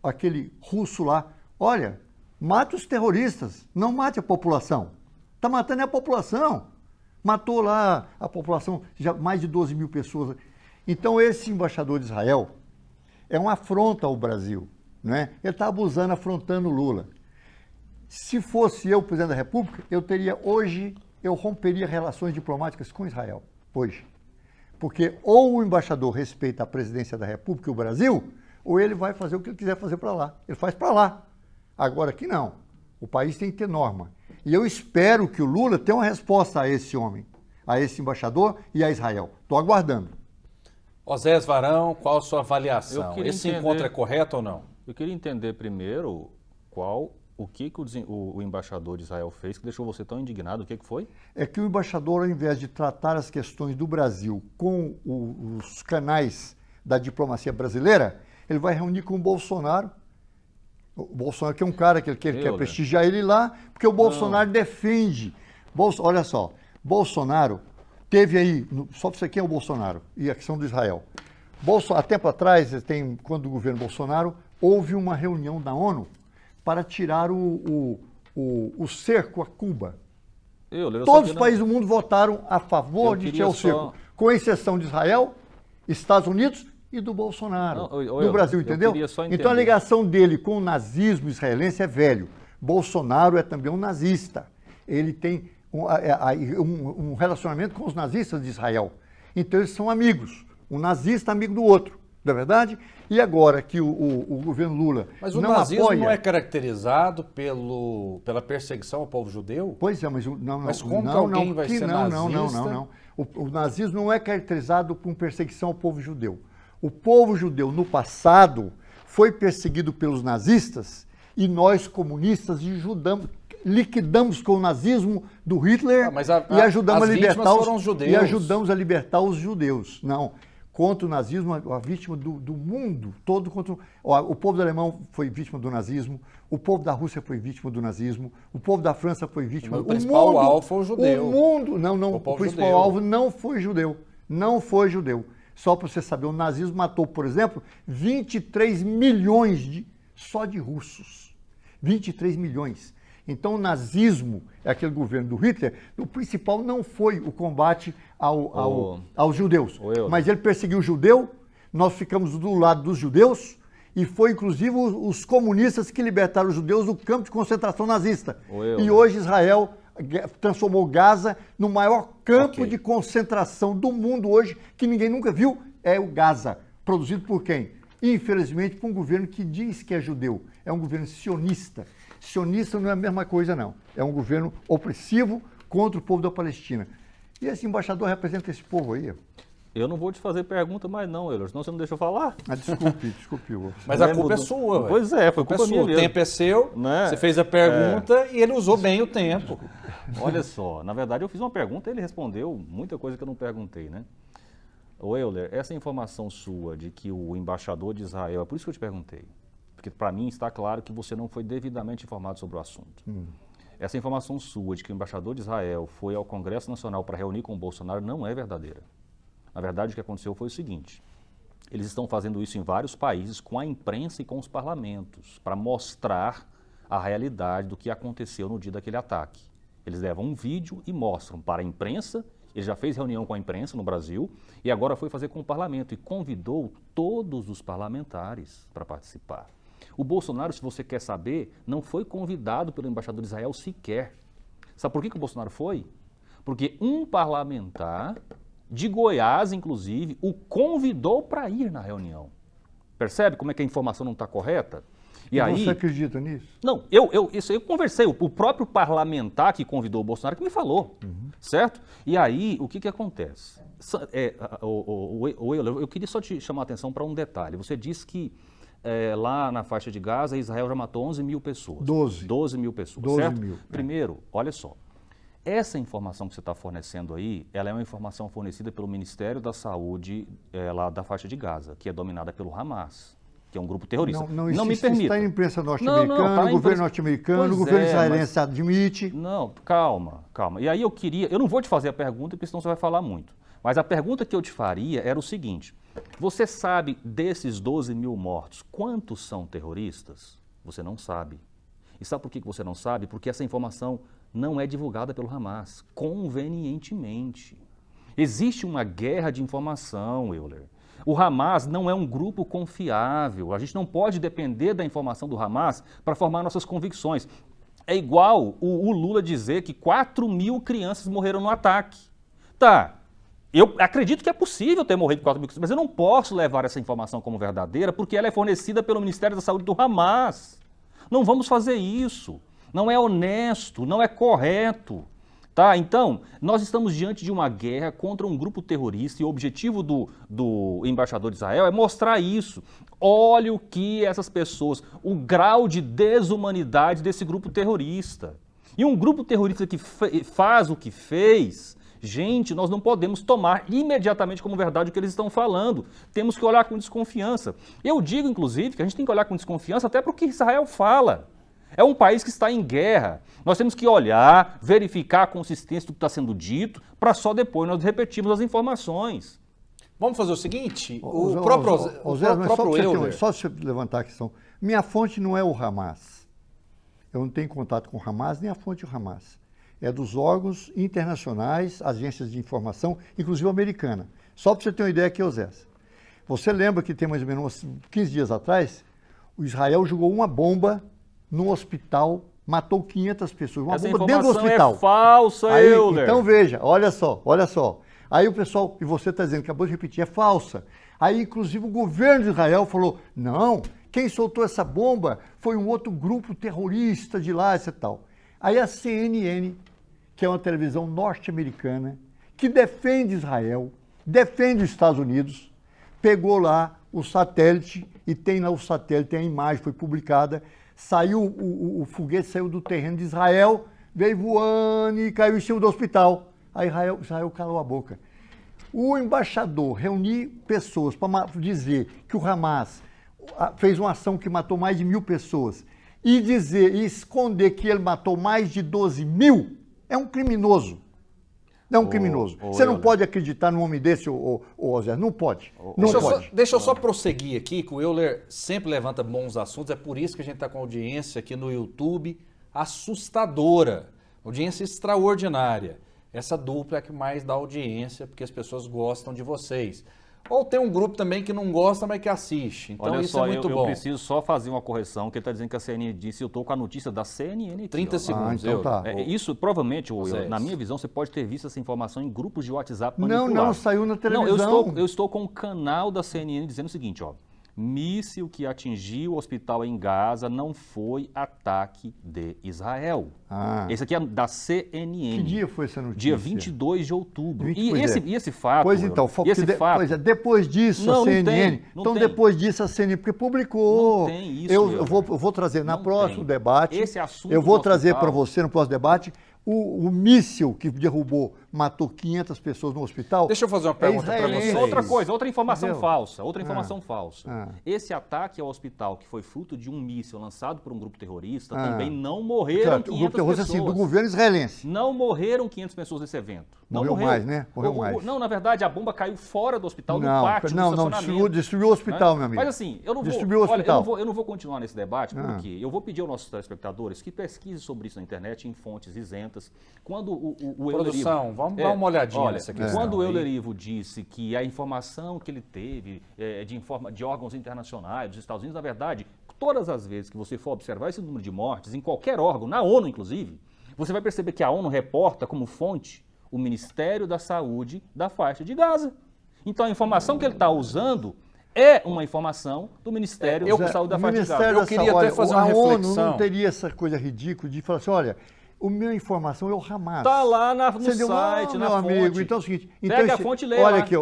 aquele russo lá, olha, mata os terroristas, não mate a população. Está matando a população. Matou lá a população, já mais de 12 mil pessoas. Então esse embaixador de Israel é uma afronta ao Brasil, né? Ele está abusando, afrontando o Lula. Se fosse eu, presidente da República, eu romperia relações diplomáticas com Israel, hoje. Porque ou o embaixador respeita a presidência da República e o Brasil, ou ele vai fazer o que ele quiser fazer para lá. Ele faz para lá. Agora aqui não. O país tem que ter norma. E eu espero que o Lula tenha uma resposta a esse homem, a esse embaixador e a Israel. Estou aguardando. Osés Varão, qual a sua avaliação? Esse encontro é correto ou não? Eu queria entender primeiro qual O que o embaixador de Israel fez que deixou você tão indignado? O que foi? É que o embaixador, ao invés de tratar as questões do Brasil com os canais da diplomacia brasileira, ele vai reunir com o Bolsonaro. O Bolsonaro, que é um cara que ele quer prestigiar ele lá, porque o Bolsonaro defende. Olha só, Bolsonaro teve aí, só para você quem é o Bolsonaro e a questão do Israel. Há tempo atrás, quando o governo Bolsonaro, houve uma reunião da ONU para tirar o cerco a Cuba. Todos os países do mundo votaram a favor de tirar o cerco, com exceção de Israel, Estados Unidos e do Bolsonaro, do Brasil, entendeu? Então a ligação dele com o nazismo israelense é velho. Bolsonaro é também um nazista. Ele tem um relacionamento com os nazistas de Israel. Então eles são amigos. Um nazista amigo do outro, não é verdade? E agora que o governo Lula mas o não nazismo apoia... não é caracterizado pela perseguição ao povo judeu? Pois é, mas como que alguém vai ser nazista? Não. O nazismo não é caracterizado por perseguição ao povo judeu. O povo judeu, no passado, foi perseguido pelos nazistas e nós, comunistas, liquidamos com o nazismo do Hitler e ajudamos a libertar os judeus. Não, contra o nazismo, a vítima do mundo todo. O povo alemão foi vítima do nazismo, o povo da Rússia foi vítima do nazismo, o povo da França foi vítima do nazismo. O principal alvo foi o judeu. O principal alvo não foi judeu. Não foi judeu. Só para você saber, o nazismo matou, por exemplo, 23 milhões só de russos. 23 milhões. Então, o nazismo, aquele governo do Hitler, o principal não foi o combate aos judeus, mas ele perseguiu o judeu, nós ficamos do lado dos judeus, e foi, inclusive, os comunistas que libertaram os judeus do campo de concentração nazista. E hoje Israel transformou Gaza no maior campo de concentração do mundo hoje, que ninguém nunca viu, é o Gaza. Produzido por quem? Infelizmente, por um governo que diz que é judeu. É um governo sionista. Sionista não é a mesma coisa, não. É um governo opressivo contra o povo da Palestina. E esse embaixador representa esse povo aí. Eu não vou te fazer pergunta mais não, Euler, senão você não deixa eu falar. Desculpe. Mas a culpa é sua. Pois é, foi culpa minha mesmo. O tempo é seu, né? Você fez a pergunta e ele usou bem o tempo. Olha só, na verdade eu fiz uma pergunta e ele respondeu muita coisa que eu não perguntei, né? Ô Euler, essa informação sua de que o embaixador de Israel, é por isso que eu te perguntei, porque para mim está claro que você não foi devidamente informado sobre o assunto. Essa informação sua de que o embaixador de Israel foi ao Congresso Nacional para reunir com o Bolsonaro não é verdadeira. Na verdade, o que aconteceu foi o seguinte, eles estão fazendo isso em vários países com a imprensa e com os parlamentos, para mostrar a realidade do que aconteceu no dia daquele ataque. Eles levam um vídeo e mostram para a imprensa, ele já fez reunião com a imprensa no Brasil e agora foi fazer com o parlamento e convidou todos os parlamentares para participar. O Bolsonaro, se você quer saber, não foi convidado pelo embaixador de Israel sequer. Sabe por que o Bolsonaro foi? Porque um parlamentar de Goiás, inclusive, o convidou para ir na reunião. Percebe como é que a informação não está correta? E aí, você acredita nisso? Não, eu conversei, o próprio parlamentar que convidou o Bolsonaro que me falou, certo? E aí, o que acontece? Eu queria só te chamar a atenção para um detalhe. Você disse que lá na faixa de Gaza, Israel já matou 11 mil pessoas. 12 mil pessoas, 12 certo? mil. Primeiro, olha só. Essa informação que você está fornecendo aí, ela é uma informação fornecida pelo Ministério da Saúde lá da faixa de Gaza, que é dominada pelo Hamas, que é um grupo terrorista. Não me permita. Está em imprensa norte-americana, o governo norte-americano, o governo israelense admite. Não, calma. E aí eu não vou te fazer a pergunta, porque senão você vai falar muito. Mas a pergunta que eu te faria era o seguinte, você sabe desses 12 mil mortos, quantos são terroristas? Você não sabe. E sabe por que você não sabe? Porque essa informação não é divulgada pelo Hamas, convenientemente. Existe uma guerra de informação, Euler. O Hamas não é um grupo confiável, a gente não pode depender da informação do Hamas para formar nossas convicções. É igual o Lula dizer que 4 mil crianças morreram no ataque. Tá, eu acredito que é possível ter morrido 4 mil crianças, mas eu não posso levar essa informação como verdadeira porque ela é fornecida pelo Ministério da Saúde do Hamas. Não vamos fazer isso. Não é honesto, não é correto. Tá? Então, nós estamos diante de uma guerra contra um grupo terrorista e o objetivo do embaixador de Israel é mostrar isso. Olha o que essas pessoas, o grau de desumanidade desse grupo terrorista. E um grupo terrorista que faz o que fez, gente, nós não podemos tomar imediatamente como verdade o que eles estão falando. Temos que olhar com desconfiança. Eu digo, inclusive, que a gente tem que olhar com desconfiança até para o que Israel fala. É um país que está em guerra. Nós temos que olhar, verificar a consistência do que está sendo dito, para só depois nós repetirmos as informações. Vamos fazer o seguinte, Só se eu levantar a questão. Minha fonte não é o Hamas. Eu não tenho contato com o Hamas, nem a fonte do Hamas. É dos órgãos internacionais, agências de informação, inclusive americana. Só para você ter uma ideia aqui, Osés. Você lembra que tem mais ou menos 15 dias atrás, o Israel jogou uma bomba no hospital, matou 500 pessoas. Uma bomba dentro do hospital. É falsa, Euler. Então veja, olha só. Aí o pessoal, e você está dizendo, acabou de repetir, é falsa. Aí, inclusive, o governo de Israel falou, não, quem soltou essa bomba foi um outro grupo terrorista de lá, etc. tal. Aí a CNN, que é uma televisão norte-americana, que defende Israel, defende os Estados Unidos, pegou lá o satélite, e tem lá o satélite, tem a imagem, foi publicada, saiu, o foguete saiu do terreno de Israel, veio voando e caiu em cima do hospital. Aí Israel calou a boca. O embaixador reunir pessoas para dizer que o Hamas fez uma ação que matou mais de 1.000 pessoas e esconder que ele matou mais de 12.000, é um criminoso. É um criminoso. Você não pode acreditar num homem desse, Osés. Não pode. Deixa eu só prosseguir aqui, que o Euler sempre levanta bons assuntos. É por isso que a gente está com audiência aqui no YouTube assustadora. Audiência extraordinária. Essa dupla é que mais dá audiência, porque as pessoas gostam de vocês. Ou tem um grupo também que não gosta, mas que assiste. Então olha isso só, é muito bom. Eu preciso só fazer uma correção, que ele está dizendo que a CNN disse, eu estou com a notícia da CNN aqui. 30 segundos. Então tá. Isso, provavelmente, na minha visão, você pode ter visto essa informação em grupos de WhatsApp manipulados. Não, saiu na televisão. Não, eu estou com o canal da CNN dizendo o seguinte, ó. Míssil que atingiu o hospital em Gaza não foi ataque de Israel. Esse aqui é da CNN. Que dia foi essa notícia? Dia 22 de outubro. E esse fato... Pois então, depois disso a CNN... Depois disso a CNN, porque publicou... Não tem isso, eu vou trazer no próximo debate... Esse assunto eu vou trazer para você no próximo debate... O míssil que derrubou, matou 500 pessoas no hospital. Deixa eu fazer uma pergunta para você. Outra coisa, outra informação falsa. Esse ataque ao hospital, que foi fruto de um míssil lançado por um grupo terrorista, também não morreram 500 pessoas. O grupo terrorista, assim, do governo israelense. Não morreram 500 pessoas nesse evento. Morreu mais, né? Morreu mais. Não, na verdade, a bomba caiu fora do hospital, no pátio do estacionamento. Destruiu o hospital, meu amigo. Mas assim, eu não vou continuar nesse debate, porque eu vou pedir aos nossos telespectadores que pesquisem sobre isso na internet, em fontes isentas. Quando Produção, vamos dar uma olhadinha nessa questão. Quando o Euler Ivo disse que a informação que ele teve de órgãos internacionais dos Estados Unidos, na verdade, todas as vezes que você for observar esse número de mortes, em qualquer órgão, na ONU inclusive, você vai perceber que a ONU reporta como fonte o Ministério da Saúde da faixa de Gaza. Então a informação que ele está usando é uma informação do Ministério da Saúde da faixa de Gaza. Eu queria até fazer uma reflexão. A ONU não teria essa coisa ridícula de falar assim, olha, a minha informação é o Hamas. Está lá no site, na fonte. Meu amigo, então é o seguinte... Pega a fonte e lê olha lá. Aqui,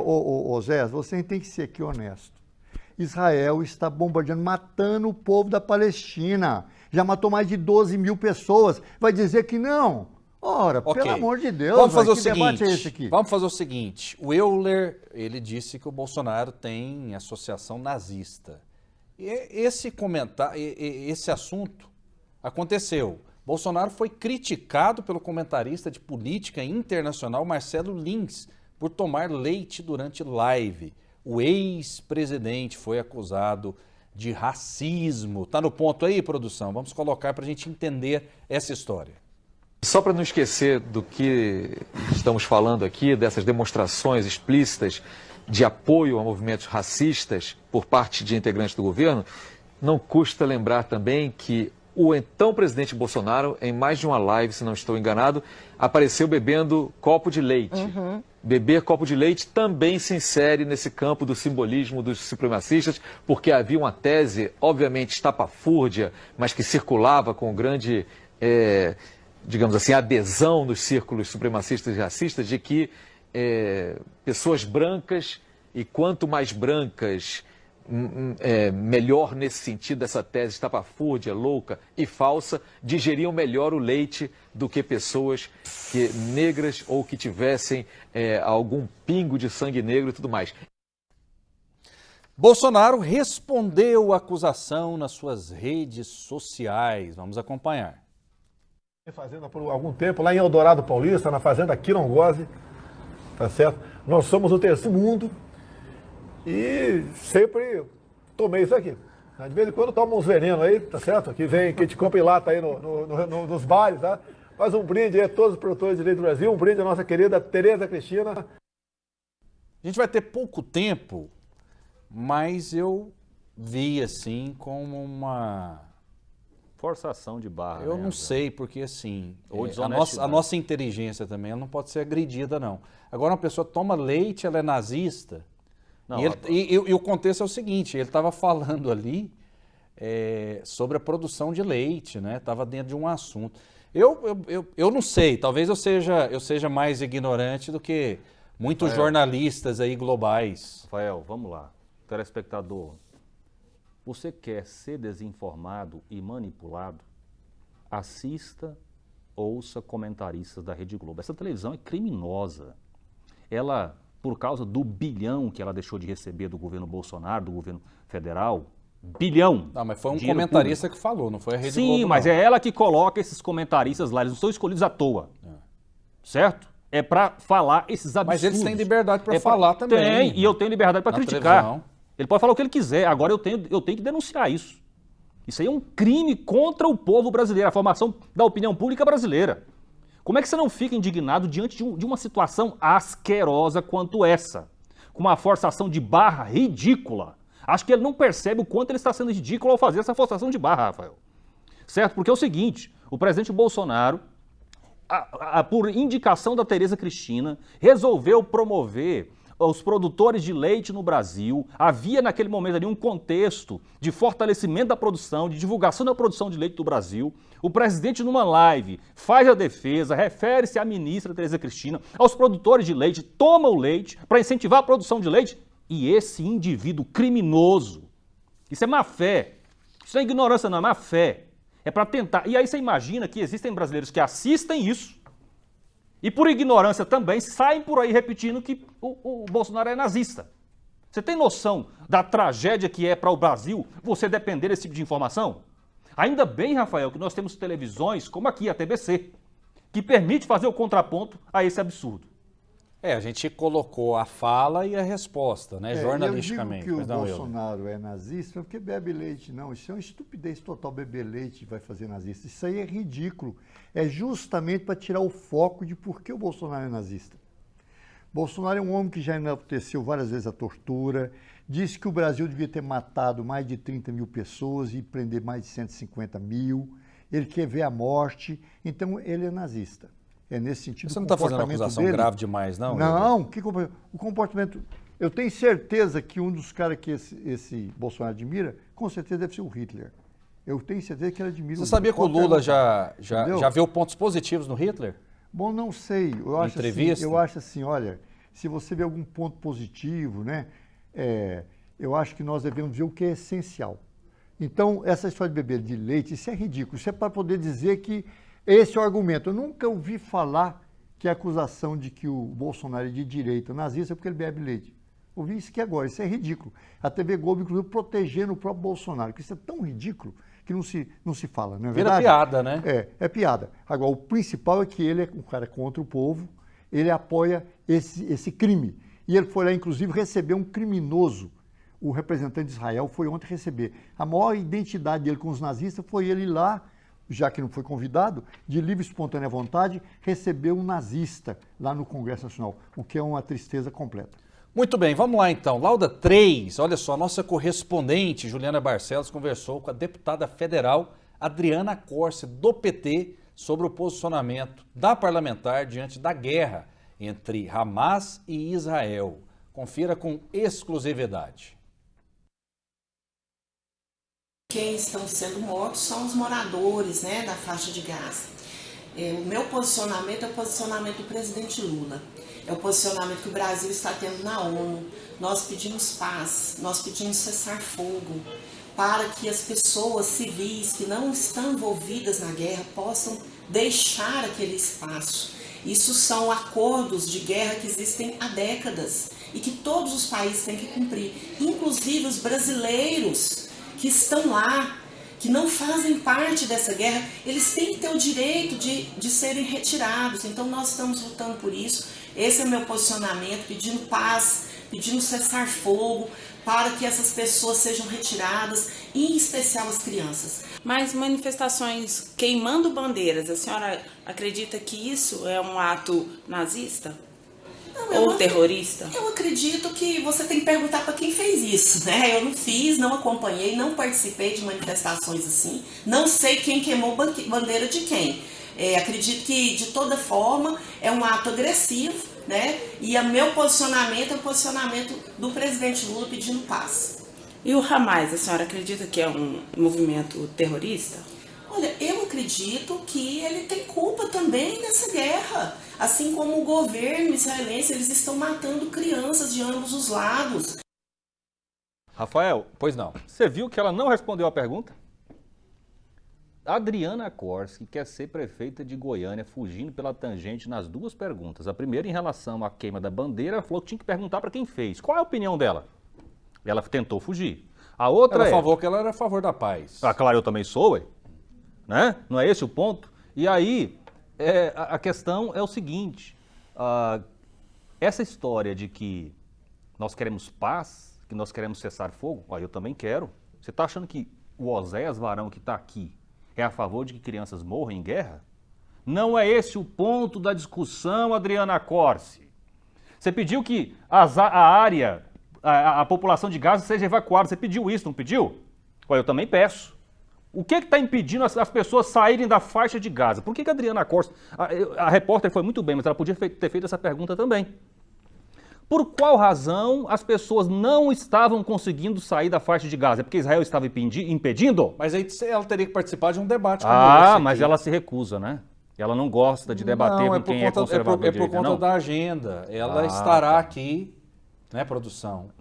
Zé, você tem que ser aqui honesto. Israel está bombardeando, matando o povo da Palestina. Já matou mais de 12.000 pessoas. Vai dizer que não? Ora, pelo amor de Deus, vamos fazer que debate é esse aqui? Vamos fazer o seguinte, o Euler, ele disse que o Bolsonaro tem associação nazista. Esse assunto aconteceu. Bolsonaro foi criticado pelo comentarista de política internacional Marcelo Lins por tomar leite durante live. O ex-presidente foi acusado de racismo. Tá no ponto aí, produção? Vamos colocar para a gente entender essa história. Só para não esquecer do que estamos falando aqui, dessas demonstrações explícitas de apoio a movimentos racistas por parte de integrantes do governo, não custa lembrar também que o então presidente Bolsonaro, em mais de uma live, se não estou enganado, apareceu bebendo copo de leite. Beber copo de leite também se insere nesse campo do simbolismo dos supremacistas, porque havia uma tese, obviamente estapafúrdia, mas que circulava com grande digamos assim, adesão nos círculos supremacistas e racistas de que pessoas brancas, e quanto mais brancas, melhor nesse sentido, essa tese estapafúrdia, louca e falsa, digeriam melhor o leite do que pessoas negras ou que tivessem algum pingo de sangue negro e tudo mais. Bolsonaro respondeu a acusação nas suas redes sociais. Vamos acompanhar. Fazenda por algum tempo, lá em Eldorado Paulista, na fazenda Quirongose, tá certo? Nós somos o terceiro mundo e sempre tomei isso aqui. De vez em quando toma uns venenos aí, tá certo? Que te compra em lata aí nos bares, tá? Faz um brinde aí a todos os produtores de leite do Brasil, um brinde à nossa querida Tereza Cristina. A gente vai ter pouco tempo, mas eu vi assim como uma forçação de barra. Eu não sei, porque assim, a nossa inteligência também ela não pode ser agredida, não. Agora, uma pessoa toma leite, ela é nazista, não, e o contexto é o seguinte, ele estava falando ali sobre a produção de leite, né? Estava dentro de um assunto. Eu não sei, talvez eu seja mais ignorante do que muitos jornalistas aí globais. Rafael, vamos lá. Telespectador, você quer ser desinformado e manipulado? Assista, ouça comentaristas da Rede Globo. Essa televisão é criminosa. Ela, por causa do bilhão que ela deixou de receber do governo Bolsonaro, do governo federal, bilhão. Não, mas foi um comentarista público que falou, não foi a Rede Globo. Sim, Globo, mas é ela que coloca esses comentaristas lá, eles não são escolhidos à toa. Certo? É para falar esses absurdos. Mas eles têm liberdade para falar também. Tem, e eu tenho liberdade para criticar. Televisão. Ele pode falar o que ele quiser, agora eu tenho que denunciar isso. Isso aí é um crime contra o povo brasileiro, a formação da opinião pública brasileira. Como é que você não fica indignado diante de uma situação asquerosa quanto essa? Com uma forçação de barra ridícula. Acho que ele não percebe o quanto ele está sendo ridículo ao fazer essa forçação de barra, Rafael. Certo? Porque é o seguinte, o presidente Bolsonaro, por indicação da Tereza Cristina, resolveu promover os produtores de leite no Brasil. Havia naquele momento ali um contexto de fortalecimento da produção, de divulgação da produção de leite do Brasil. O presidente, numa live, faz a defesa, refere-se à ministra Tereza Cristina, aos produtores de leite, toma o leite para incentivar a produção de leite. E esse indivíduo criminoso, isso é má fé, isso não é ignorância não, é má fé. É para tentar. E aí você imagina que existem brasileiros que assistem isso e por ignorância também saem por aí repetindo que o Bolsonaro é nazista. Você tem noção da tragédia que é para o Brasil você depender desse tipo de informação? Ainda bem, Rafael, que nós temos televisões como aqui, a TBC, que permite fazer o contraponto a esse absurdo. A gente colocou a fala e a resposta, né, jornalisticamente. Eu digo que o Bolsonaro é nazista porque bebe leite. Não, isso é uma estupidez total, beber leite vai fazer nazista. Isso aí é ridículo. É justamente para tirar o foco de por que o Bolsonaro é nazista. Bolsonaro é um homem que já enalteceu várias vezes a tortura, disse que o Brasil devia ter matado mais de 30 mil pessoas e prender mais de 150 mil. Ele quer ver a morte, então ele é nazista. É nesse sentido. Você não está fazendo uma acusação grave demais, não? Não, o comportamento... Eu tenho certeza que um dos caras que esse Bolsonaro admira, com certeza deve ser o Hitler. Eu tenho certeza que ele admira o Hitler. Você sabia que o Lula já viu pontos positivos no Hitler? Bom, não sei. Eu acho assim, olha, se você vê algum ponto positivo, né, eu acho que nós devemos ver o que é essencial. Então, essa história de beber de leite, isso é ridículo. Isso é para poder dizer que esse é o argumento. Eu nunca ouvi falar que a acusação de que o Bolsonaro é de direita nazista é porque ele bebe leite. Ouvi isso aqui agora, isso é ridículo. A TV Globo, inclusive, protegendo o próprio Bolsonaro, que isso é tão ridículo que não se fala, não é verdade? Vira piada, né? É piada. Agora, o principal é que ele é um cara contra o povo, ele apoia esse crime. E ele foi lá, inclusive, receber um criminoso. O representante de Israel foi ontem receber. A maior identidade dele com os nazistas foi ele lá, já que não foi convidado, de livre e espontânea vontade, recebeu um nazista lá no Congresso Nacional, o que é uma tristeza completa. Muito bem, vamos lá então. Lauda 3, olha só, nossa correspondente Juliana Barcelos conversou com a deputada federal Adriana Corse, do PT, sobre o posicionamento da parlamentar diante da guerra entre Hamas e Israel. Confira com exclusividade. Quem estão sendo mortos são os moradores, da faixa de Gaza. O meu posicionamento é o posicionamento do presidente Lula. É o posicionamento que o Brasil está tendo na ONU. Nós pedimos paz, nós pedimos cessar-fogo, para que as pessoas civis que não estão envolvidas na guerra possam deixar aquele espaço. Isso são acordos de guerra que existem há décadas e que todos os países têm que cumprir, inclusive os brasileiros que estão lá, que não fazem parte dessa guerra, eles têm que ter o direito de serem retirados. Então nós estamos lutando por isso. Esse é o meu posicionamento, pedindo paz, pedindo cessar-fogo, para que essas pessoas sejam retiradas, em especial as crianças. Mas manifestações queimando bandeiras, a senhora acredita que isso é um ato nazista? Ou terrorista? Eu acredito que você tem que perguntar para quem fez isso, né? Eu não fiz, não acompanhei, não participei de manifestações assim, não sei quem queimou bandeira de quem. Acredito que, de toda forma, é um ato agressivo, né? E o meu posicionamento é o posicionamento do presidente Lula pedindo paz. E o Hamas, a senhora acredita que é um movimento terrorista? Olha, eu acredito que ele tem culpa também dessa guerra. Assim como o governo israelense, eles estão matando crianças de ambos os lados. Rafael, pois não. Você viu que ela não respondeu a pergunta? Adriana Corsi quer ser prefeita de Goiânia, fugindo pela tangente nas duas perguntas. A primeira, em relação à queima da bandeira, falou que tinha que perguntar para quem fez. Qual é a opinião dela? Ela tentou fugir. A outra ela falou que ela era a favor da paz. Ah, claro, eu também sou, ué. Né? Não é esse o ponto? E aí, a questão é o seguinte, essa história de que nós queremos paz, que nós queremos cessar fogo, eu também quero. Você está achando que o Oséias Varão que está aqui é a favor de que crianças morram em guerra? Não é esse o ponto da discussão, Adriana Corsi. Você pediu que a população de Gaza seja evacuada. Você pediu isso, não pediu? Eu também peço. O que está impedindo as pessoas saírem da faixa de Gaza? Por que a Adriana Corsi... A repórter foi muito bem, mas ela podia ter feito essa pergunta também. Por qual razão as pessoas não estavam conseguindo sair da faixa de Gaza? É porque Israel estava impedindo? Mas aí ela teria que participar de um debate como esse mas ela se recusa, né? Ela não gosta de debater com quem é conservador. É por conta da agenda. Ela estará aqui, né, produção?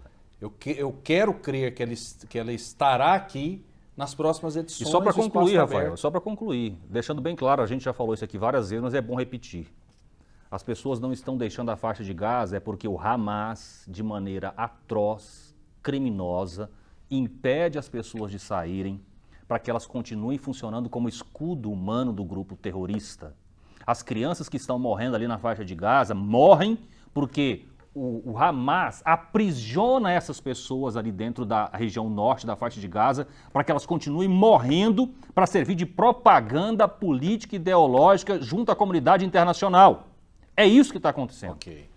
Eu quero crer que ela estará aqui nas próximas edições. E só para concluir, Rafael, só para concluir, deixando bem claro, a gente já falou isso aqui várias vezes, mas é bom repetir. As pessoas não estão deixando a faixa de Gaza porque o Hamas, de maneira atroz, criminosa, impede as pessoas de saírem para que elas continuem funcionando como escudo humano do grupo terrorista. As crianças que estão morrendo ali na faixa de Gaza morrem porque o Hamas aprisiona essas pessoas ali dentro da região norte da faixa de Gaza para que elas continuem morrendo para servir de propaganda política e ideológica junto à comunidade internacional. É isso que está acontecendo. Okay.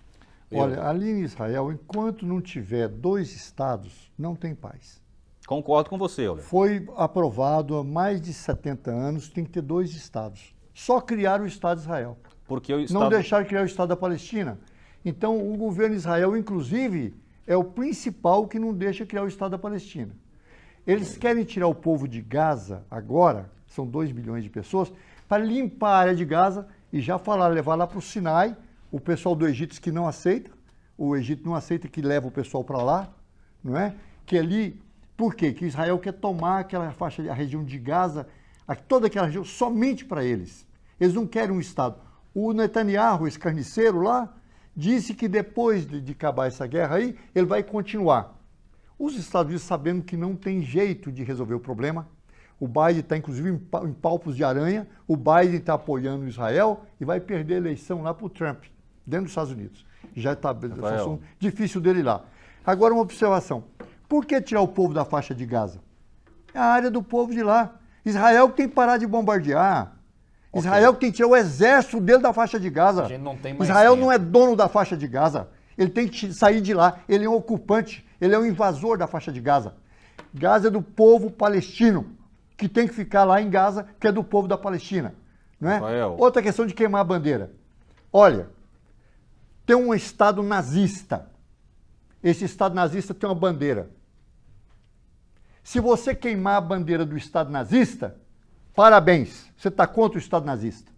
Olha, ali em Israel, enquanto não tiver 2 estados, não tem paz. Concordo com você, Euler. Foi aprovado há mais de 70 anos, tem que ter 2 estados. Só criaram o Estado de Israel. Porque o Estado... Não deixaram criar o Estado da Palestina. Então, o governo de Israel, inclusive, é o principal que não deixa criar o Estado da Palestina. Eles querem tirar o povo de Gaza agora, são 2 milhões de pessoas, para limpar a área de Gaza e já levar lá para o Sinai, o pessoal do Egito que não aceita, o Egito não aceita que leva o pessoal para lá, não é? Que ali, por quê? Que Israel quer tomar aquela faixa, a região de Gaza, toda aquela região, somente para eles. Eles não querem um Estado. O Netanyahu, esse carniceiro lá, disse que depois de acabar essa guerra aí, ele vai continuar. Os Estados Unidos, sabendo que não tem jeito de resolver o problema, o Biden está, inclusive, em palpos de aranha, o Biden está apoiando Israel e vai perder a eleição lá para o Trump, dentro dos Estados Unidos. Já está difícil dele lá. Agora, uma observação. Por que tirar o povo da faixa de Gaza? É a área do povo de lá. Israel que tem que parar de bombardear. Okay. Israel que tem que tirar o exército dele da faixa de Gaza. Israel não é dono da faixa de Gaza. Ele tem que sair de lá. Ele é um ocupante. Ele é um invasor da faixa de Gaza. Gaza é do povo palestino, que tem que ficar lá em Gaza, que é do povo da Palestina. Não é? Outra questão de queimar a bandeira. Olha, tem um Estado nazista. Esse Estado nazista tem uma bandeira. Se você queimar a bandeira do Estado nazista, parabéns, você está contra o Estado nazista.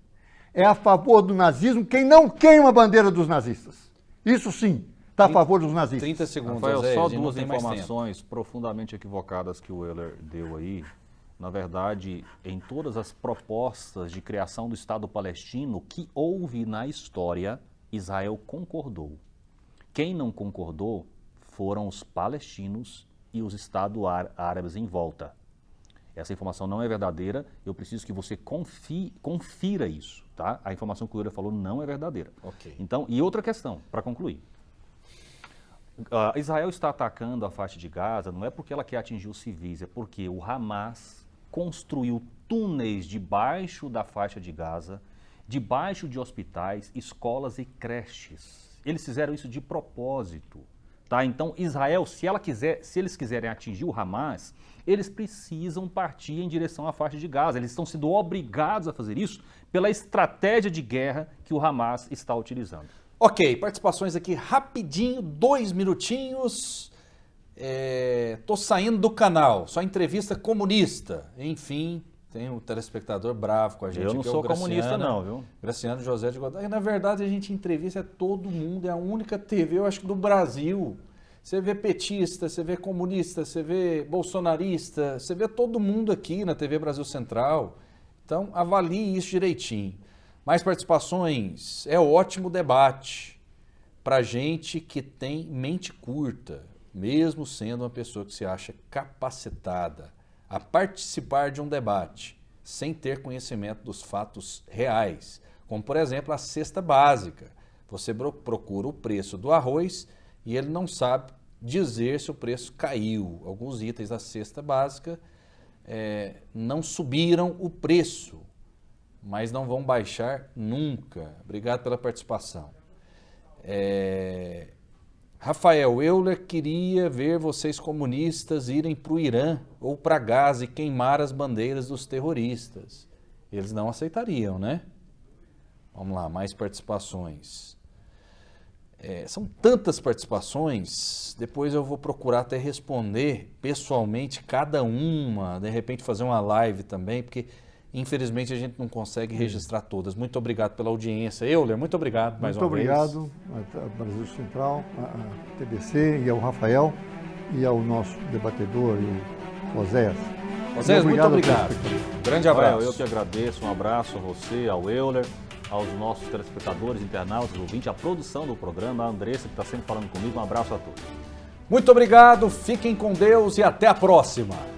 é a favor do nazismo quem não queima a bandeira dos nazistas. Isso sim, está a favor dos nazistas. 30 segundos, Rafael, Zé, só a gente duas não tem mais informações profundamente equivocadas que o Euler deu aí. Na verdade, em todas as propostas de criação do Estado palestino que houve na história, Israel concordou. Quem não concordou foram os palestinos e os Estados árabes em volta. Essa informação não é verdadeira, eu preciso que você confira isso, tá? A informação que o Euler falou não é verdadeira. Ok. Então, e outra questão, para concluir. Israel está atacando a faixa de Gaza, não é porque ela quer atingir os civis, é porque o Hamas construiu túneis debaixo da faixa de Gaza, debaixo de hospitais, escolas e creches. Eles fizeram isso de propósito. Tá? Então, Israel, se eles quiserem atingir o Hamas, eles precisam partir em direção à faixa de Gaza. Eles estão sendo obrigados a fazer isso pela estratégia de guerra que o Hamas está utilizando. Ok, participações aqui rapidinho, 2 minutinhos. Tô saindo do canal, só entrevista comunista. Enfim, tem um telespectador bravo com a gente. Eu não aqui, sou comunista não, viu? Graciano José de Godoy. Na verdade, a gente entrevista todo mundo, é a única TV, eu acho que do Brasil. Você vê petista, você vê comunista, você vê bolsonarista, você vê todo mundo aqui na TV Brasil Central. Então, avalie isso direitinho. Mais participações, é ótimo debate para gente que tem mente curta, mesmo sendo uma pessoa que se acha capacitada a participar de um debate sem ter conhecimento dos fatos reais, como por exemplo a cesta básica. Você procura o preço do arroz e ele não sabe dizer se o preço caiu. Alguns itens da cesta básica não subiram o preço, mas não vão baixar nunca. Obrigado pela participação. Rafael Euler queria ver vocês comunistas irem para o Irã ou para Gaza e queimar as bandeiras dos terroristas. Eles não aceitariam, né? Vamos lá, mais participações. São tantas participações, depois eu vou procurar até responder pessoalmente cada uma, de repente fazer uma live também, porque infelizmente a gente não consegue registrar todas. Muito obrigado pela audiência. Euler, muito obrigado mais uma vez. Muito obrigado ao Brasil Central, à TBC e ao Rafael e ao nosso debatedor, o Oséias. Oséias, muito obrigado. Grande abraço. Eu que agradeço, um abraço a você, ao Euler, aos nossos telespectadores, internautas, ouvintes, a produção do programa, a Andressa que está sempre falando comigo. Um abraço a todos. Muito obrigado, fiquem com Deus e até a próxima.